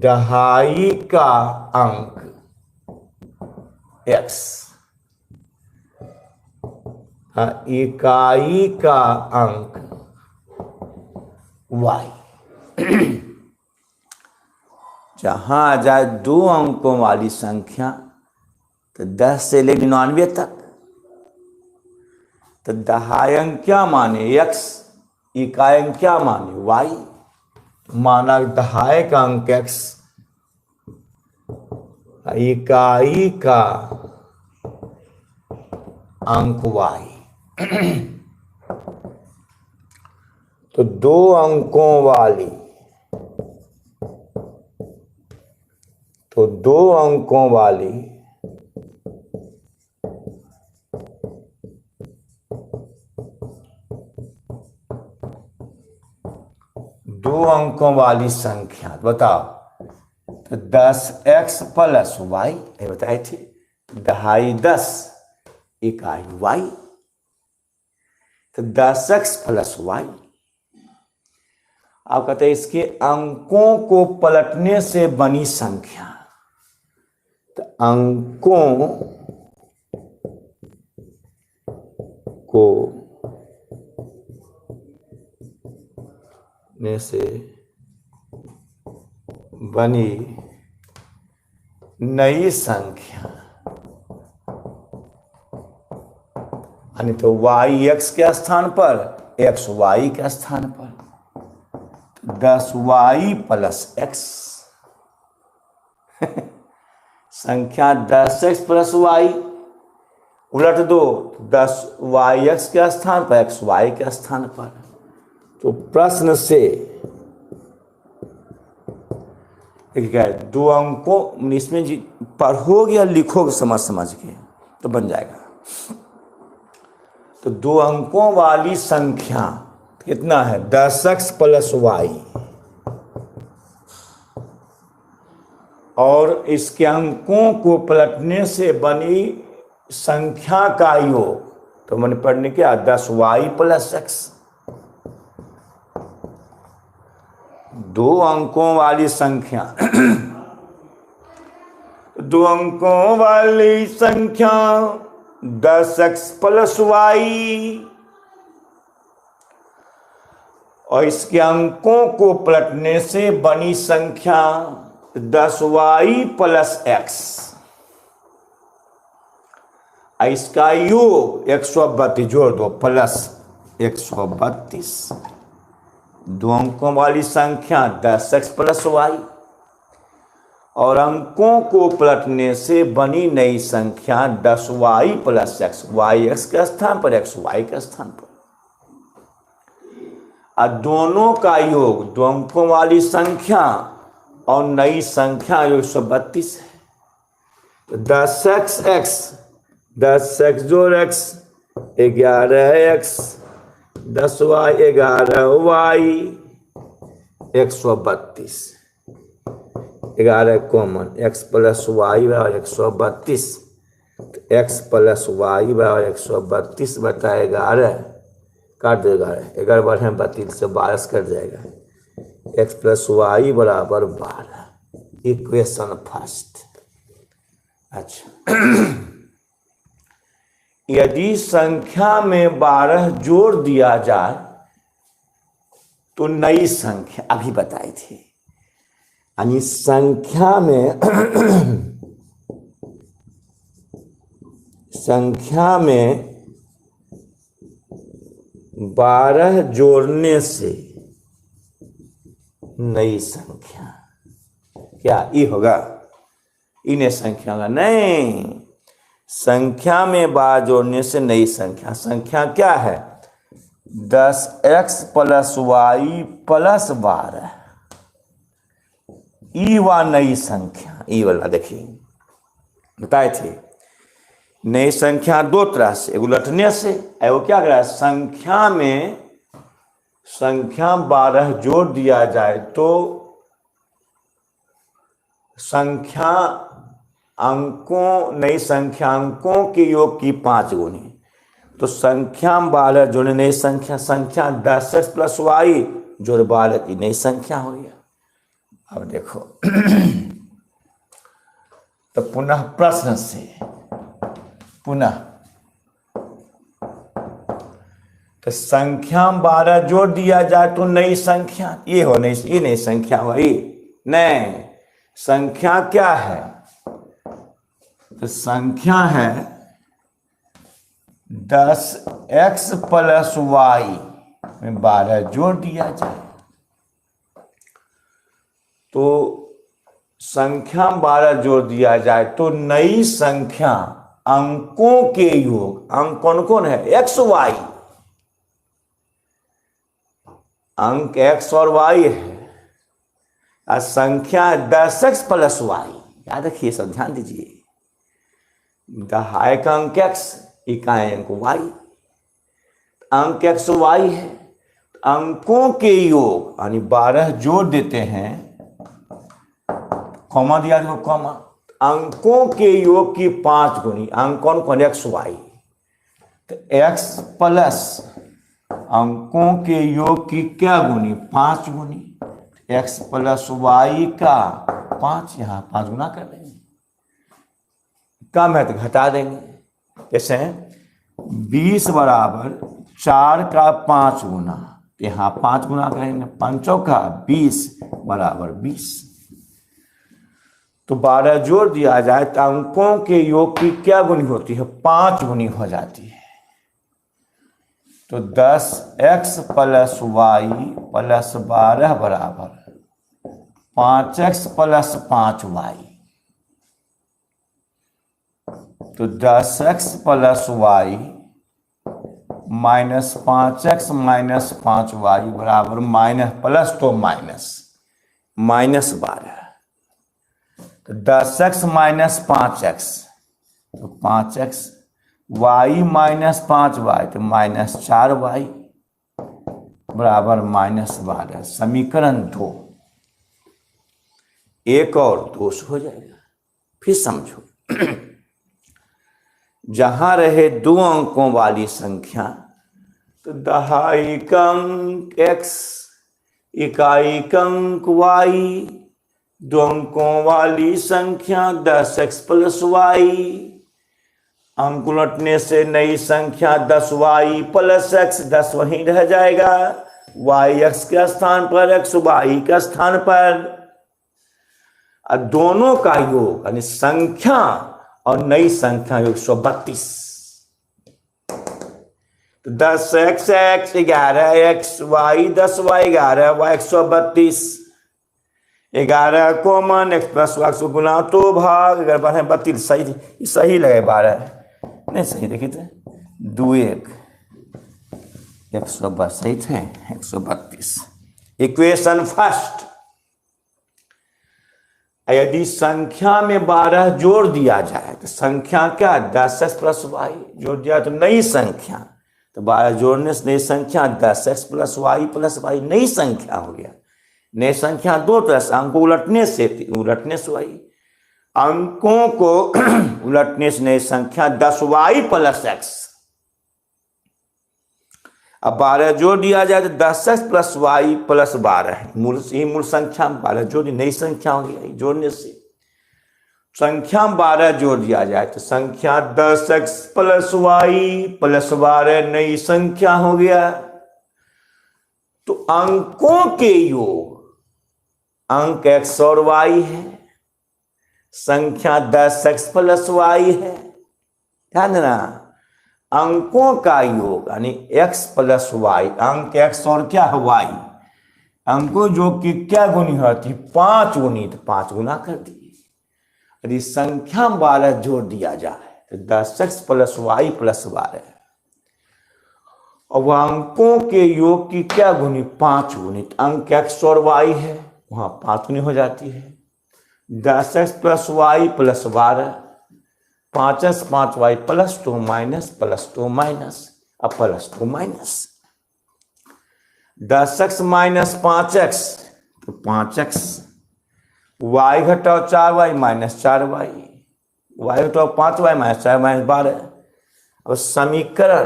दहाई का अंक x, इकाई का अंक y। जहां आ जाए 2 अंकों वाली संख्या तो 10 से लेकर 99 तक, तो दहाई अंक क्या माने x, इकाई अंक क्या माने y। माना दहाई का अंक x, इकाई का अंक y। तो 2 अंकों वाली, तो 2 अंकों वाली संख्या बताओ। तो 10x प्लस y बताए थे, दहाई 10, इकाई y, तो 10x प्लस y। आप कहते हैं इसके अंकों को पलटने से बनी संख्या, तो अंकों को में से बनी नई संख्या, यानी तो y x के स्थान पर x y के स्थान पर 10y प्लस x। संख्या 10x प्लस y उलट दो, 10yx के स्थान पर xy के स्थान पर। तो प्रश्न से क्या है, 2 अंकों, इसमें पढ़ोगे या लिखोगे समझ के तो बन जाएगा। तो 2 अंकों वाली संख्या कितना है, 10x प्लस y, और इसके अंकों को पलटने से बनी संख्या का योग, तो मैंने पढ़ने क्या 10y प्लस x। 2 अंकों वाली संख्या 2 अंकों वाली संख्या 10x प्लस y और इसके अंकों को पलटने से बनी संख्या 10y प्लस एक्स। इसका योग 132 जोड़ दो प्लस 132। दो अंकों वाली संख्या 10x प्लस वाई और अंकों को पलटने से बनी नई संख्या 10y plus x. Y x के स्थान पर एक्स वाई के स्थान पर। और दोनों का योग दो अंकों वाली संख्या और नई संख्या 132 है। तो 10x एक्स 10x जोड़ x 11x 10y 11y 132। 11 common x plus y बराबर 132। x प्लस वाई बराबर 132 बटा 11 काट दो 11 बढ़े 32 से 12 कट जाएगा। x प्लस वाई बराबर 12। Equation first. अच्छा यदि संख्या में 12 जोड़ दिया जाए तो नई संख्या अभी बताई थी, यानी संख्या में संख्या में 12 जोड़ने से नई संख्या क्या ई होगा? इन्हें संख्या होगा नहीं। संख्या में 12 जोड़ने से नई संख्या। संख्या क्या है? 10x plus y plus 12। ई वा नई संख्या। ई वाला देखिए बताए थे नई संख्या दो तरह से, एगो उलटने से, एगो क्या करा संख्या में संख्या 12 जोड़ दिया जाए तो संख्या अंकों नई संख्या अंकों के योग की 5 गुनी। तो संख्या 12 जोड़े नई संख्या 10x प्लस वाई जोड़ 12 की नई संख्या हो गया। अब देखो तो पुनः प्रश्न से पुनः तो संख्या 12 जोड़ दिया जाए तो नई संख्या ये हो नहीं, ये नई संख्या हुई नहीं। संख्या क्या है? तो संख्या है 10x प्लस वाई में 12 जोड़ दिया जाए तो संख्या 12 जोड़ दिया जाए तो नई संख्या अंकों के योग। अंक कौन कौन है? x y। अंक x और y है और संख्या 10x प्लस वाई। याद रखिए, सब ध्यान दीजिए। दहाई का अंक x, इकाई अंक y। अंक x y है, अंकों के योग यानी 12 जोड़ देते हैं, कॉमा दिया देखो कॉमा, अंकों के योग की 5 गुनी। अंक कौन कौन? x y। तो x प्लस अंकों के योग की क्या गुनी? 5 गुनी। x प्लस वाई का 5, यहाँ 5 गुना कर देंगे। कम है तो घटा देंगे। जैसे 20 बराबर 4 का 5 गुना, यहाँ 5 गुना करेंगे। 5 का 20 बराबर 20। तो 12 जोड़ दिया जाए तो अंकों के योग की क्या गुनी होती है? 5 गुनी हो जाती है। तो 10x प्लस वाई प्लस 12 बराबर 5x प्लस 5y। तो 10x plus Y minus 5x minus 5y बराबर माइनस प्लस तो माइनस 12। तो 10x माइनस 5x तो 5x, y माइनस 5y तो माइनस 4y बराबर माइनस 12। समीकरण 2 1 और 2 से हो जाएगा। फिर समझो जहां रहे 2 अंकों वाली संख्या तो दहाई का अंक x, इकाई का अंक y, 2 अंकों वाली संख्या 10x प्लस वाई। अंक उलटने से नई संख्या 10y प्लस x, 10 वहीं रह जाएगा। वाई एक्स के स्थान पर, एक्स वाई के स्थान पर, और दोनों का योग यानी संख्या और नई संख्या योग 132। तो 10x x 11x y 10y 11y 132। 11 common x plus y को गुना तो भाग 11 32 सही सही लगे 12 नहीं सही देखिए थे 2 1 132 सही थे 132। इक्वेशन फर्स्ट, यदि संख्या में 12 जोड़ दिया जाए तो संख्या क्या 10x प्लस वाई जोड़ दिया तो नई संख्या, तो 12 जोड़ने से नई संख्या 10x प्लस वाई नई संख्या हो गया। नई संख्या दो तरह से, अंकों उलटने से वाई, अंकों को उलटने से नई संख्या 10y प्लस x। अब 12 जोड़ दिया जाए तो 10x प्लस वाई प्लस 12 मूल संख्या 12 जोड़ नई संख्या हो गई। जोड़ने से संख्या 12 जोड़ दिया जाए तो संख्या 10x प्लस वाई प्लस 12 नई संख्या हो गया। तो अंकों के योग अंक x और y है, संख्या 10x प्लस वाई है। ध्यान देना, अंकों का योग यानी x प्लस वाई, अंक x और क्या है y, अंकों जो कि क्या गुनी होती 5 गुनी, तो 5 गुना कर दिए। यदि संख्या 12 जोड़ दिया जाए तो 10x प्लस वाई प्लस 12, और वह अंकों के योग की क्या गुनी 5 गुनी, तो अंक x और y है वहां 5 गुनी हो जाती है। 10x plus y plus 12, 5x 5y plus 2 minus plus 2 minus अब plus 2 minus 10x minus 5x तो 5x, y घटाओ 4y माइनस 4y, y घटाओ 5y माइनस 4 माइनस 12। अब समीकरण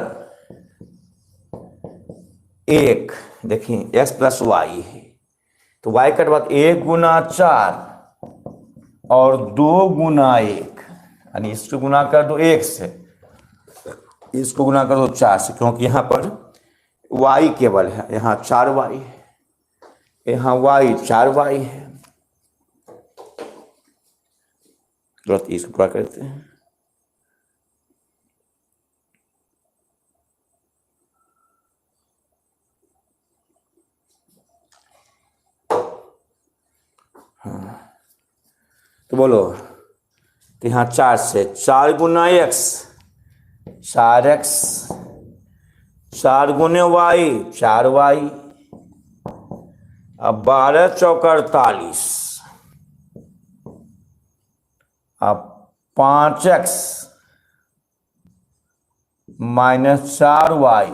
1 देखिए x प्लस वाई है तो y का बाद 1 गुना 4 और 2 गुना 1, यानी इसको गुना कर दो 1 से, इसको गुना कर दो 4 से, क्योंकि यहाँ पर y केवल है, यहाँ 4y है, यहाँ y 4y है। तुरंत इसको पूरा करते हैं। हाँ तो बोलो, तो यहाँ 4 से 4 गुना x 4x, 4 गुने y 4y, अब 12 चौक 48, अब 5x माइनस 4y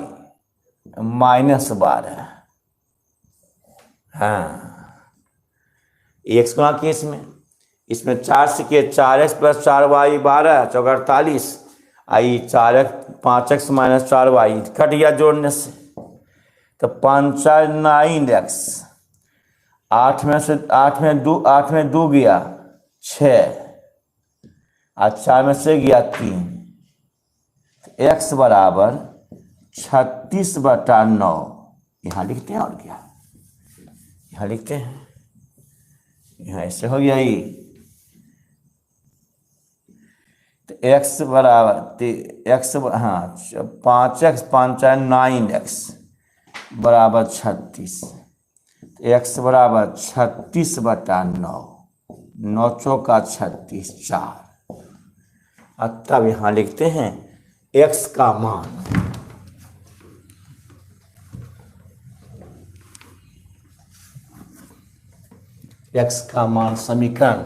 माइनस 12। हाँ x गुना किए इसमें 4 से किए 4x प्लस 4y 12 चौक 48, आई 4x 5x minus 4y cut गया जोड़ने से, तो 5 9x, 8 में 2 गया 6, और 4 में से गया 3, तो x बराबर 36/9 यहाँ लिखते हैं। और क्या यहाँ लिखते हैं, यहाँ ऐसे हो गया ये, तो x बराबर हाँ 5x 5 9x बराबर 36, x बराबर 36/9, 9 चौका 36 4। अब तब यहाँ लिखते हैं x का मान, x का मान समीकरण,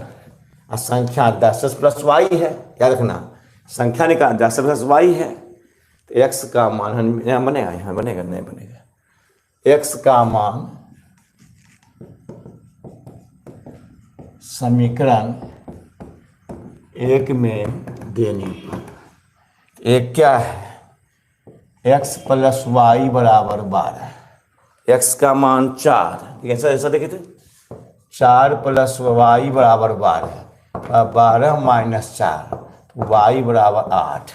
संख्या 10x प्लस वाई है, याद रखना संख्या निकाल 10x प्लस वाई है, तो x का मान यहाँ बनेगा, यहाँ बनेगा नहीं बनेगा, x का मान समीकरण 1 में देने पर एक क्या है x प्लस वाई बराबर 12, x का मान 4, ऐसा देखे थे 4 प्लस वाई बराबर 12, 12 माइनस 4 y बराबर 8।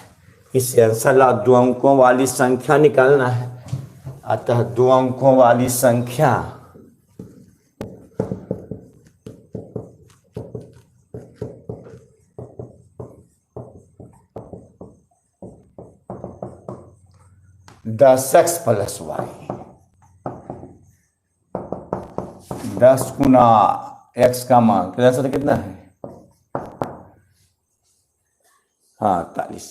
इस आंसर ला 2 अंकों वाली संख्या निकालना है, अतः 2 अंकों वाली संख्या (10x + y) 10 गुना x का मान कितना है? हाँ 48।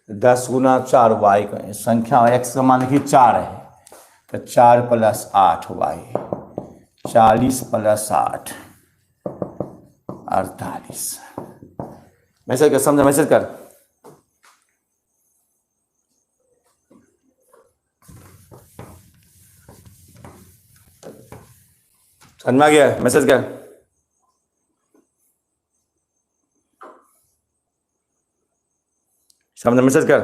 10 गुना 4 y का संख्या x का मान देखिए 4 है, तो 4 + 8 y, 40 + 8 48। मैसेज कर, समझा? मैसेज कर। समझ में आ गया? मैसेज कर। समझ, मैसेज कर।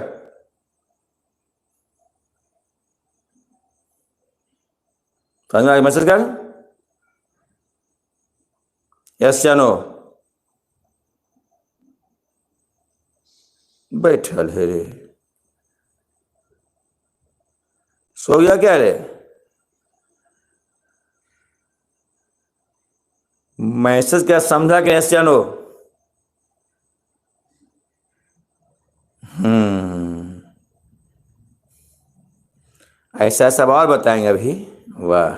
समझ में आ गया? मैसेज कर। यस या नो? बैठल है रे, सो गया क्या रे? मैसेज क्या समझा कि यस या नो? ऐसा सब और बताएंगे अभी। वाह,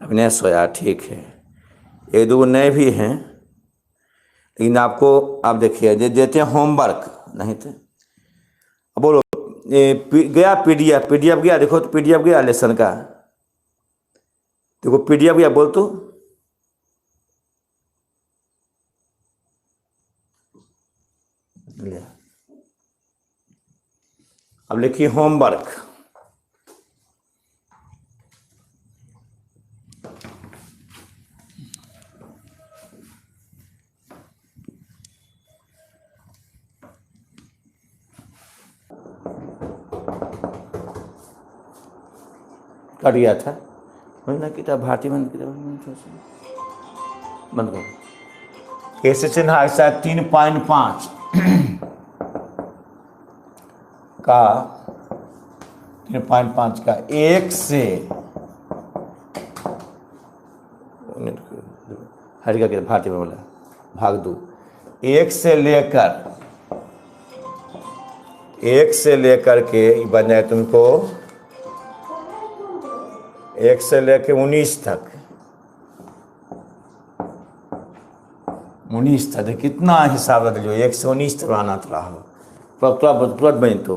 अभी नहीं सोया, ठीक है। 1-2 नए भी हैं, लेकिन आपको आप देखिए देते हैं होमवर्क नहीं थे। अब बोलो गया पीडीएफ गया, देखो तो पीडीएफ गया लेसन का, देखो पीडीएफ गया, बोल तो। अब लिखिए होमवर्क। कट गया था ना किताब, भारतीय बंद करो। कैसे चिन्ह ऐसा 3.5 का 3.5 का 1 से हरिका के भारतीय में बोला भाग 2, 1 से लेकर के बन जाए तुमको 1 से लेकर 19 तक। 19 तक कितना हिसाब रख लो, 1 से 19 तक आना तो रहा तुरंत बनी तो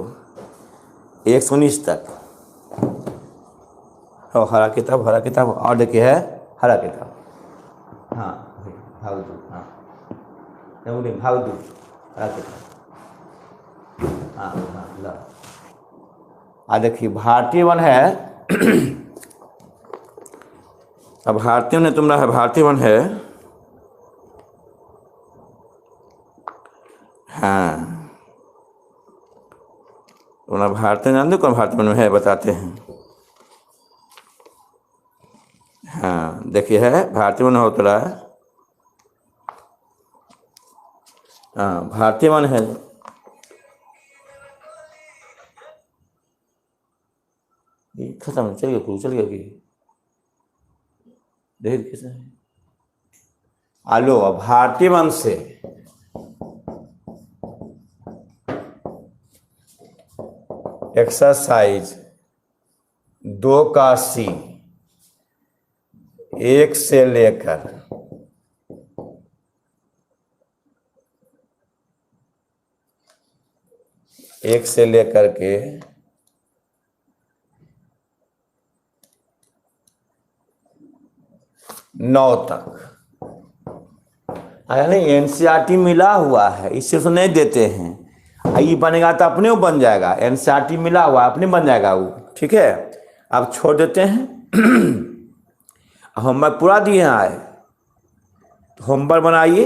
1 से 19 तक। हरा किताब और देखिए है हरा किताब। हाँ भाग 2, हाँ भाग 2 हरा किताब। हाँ ला देखिए भारतीय वन है। अब भारतीय ने तुम्हारा है, भारतीय वन है। हाँ तुम्हारा भारतीय जान दो कौन भारतीय वन में है, बताते हैं। हाँ देखिए है भारतीय वन होता रहा है। हाँ भारतीय वन है। खत्म, चल गया कि देख कैसे है। आलो भारतीय वन से एक्सरसाइज 2 का C 1 से लेकर 1 से लेकर के 9 तक आया नहीं। एनसीईआरटी मिला हुआ है, इससे तो नहीं देते हैं। ये बनेगा तो अपने वो बन जाएगा, एनसीईआरटी मिला हुआ अपने बन जाएगा वो, ठीक है। अब छोड़ देते हैं। होमवर्क पूरा दिए आए तो होमवर्क बनाइए,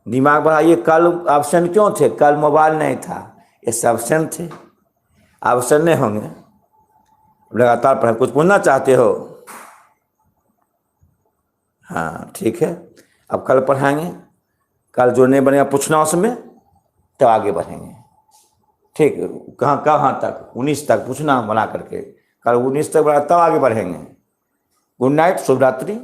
दिमाग बढ़ाइए। कल ऑप्शन क्यों थे? कल मोबाइल नहीं था, ये ऑप्शन थे। ऑप्शन नहीं होंगे, लगातार पढ़ें। कुछ पूछना चाहते हो? हाँ ठीक है, अब कल पढ़ाएंगे। कल जो नहीं बनेगा पूछना उसमें, तो आगे बढ़ेंगे। ठीक, कहाँ तक? 19 तक पूछना बना करके कल 19 तक बढ़ा तब आगे बढ़ेंगे। गुड नाइट, शुभ रात्रि।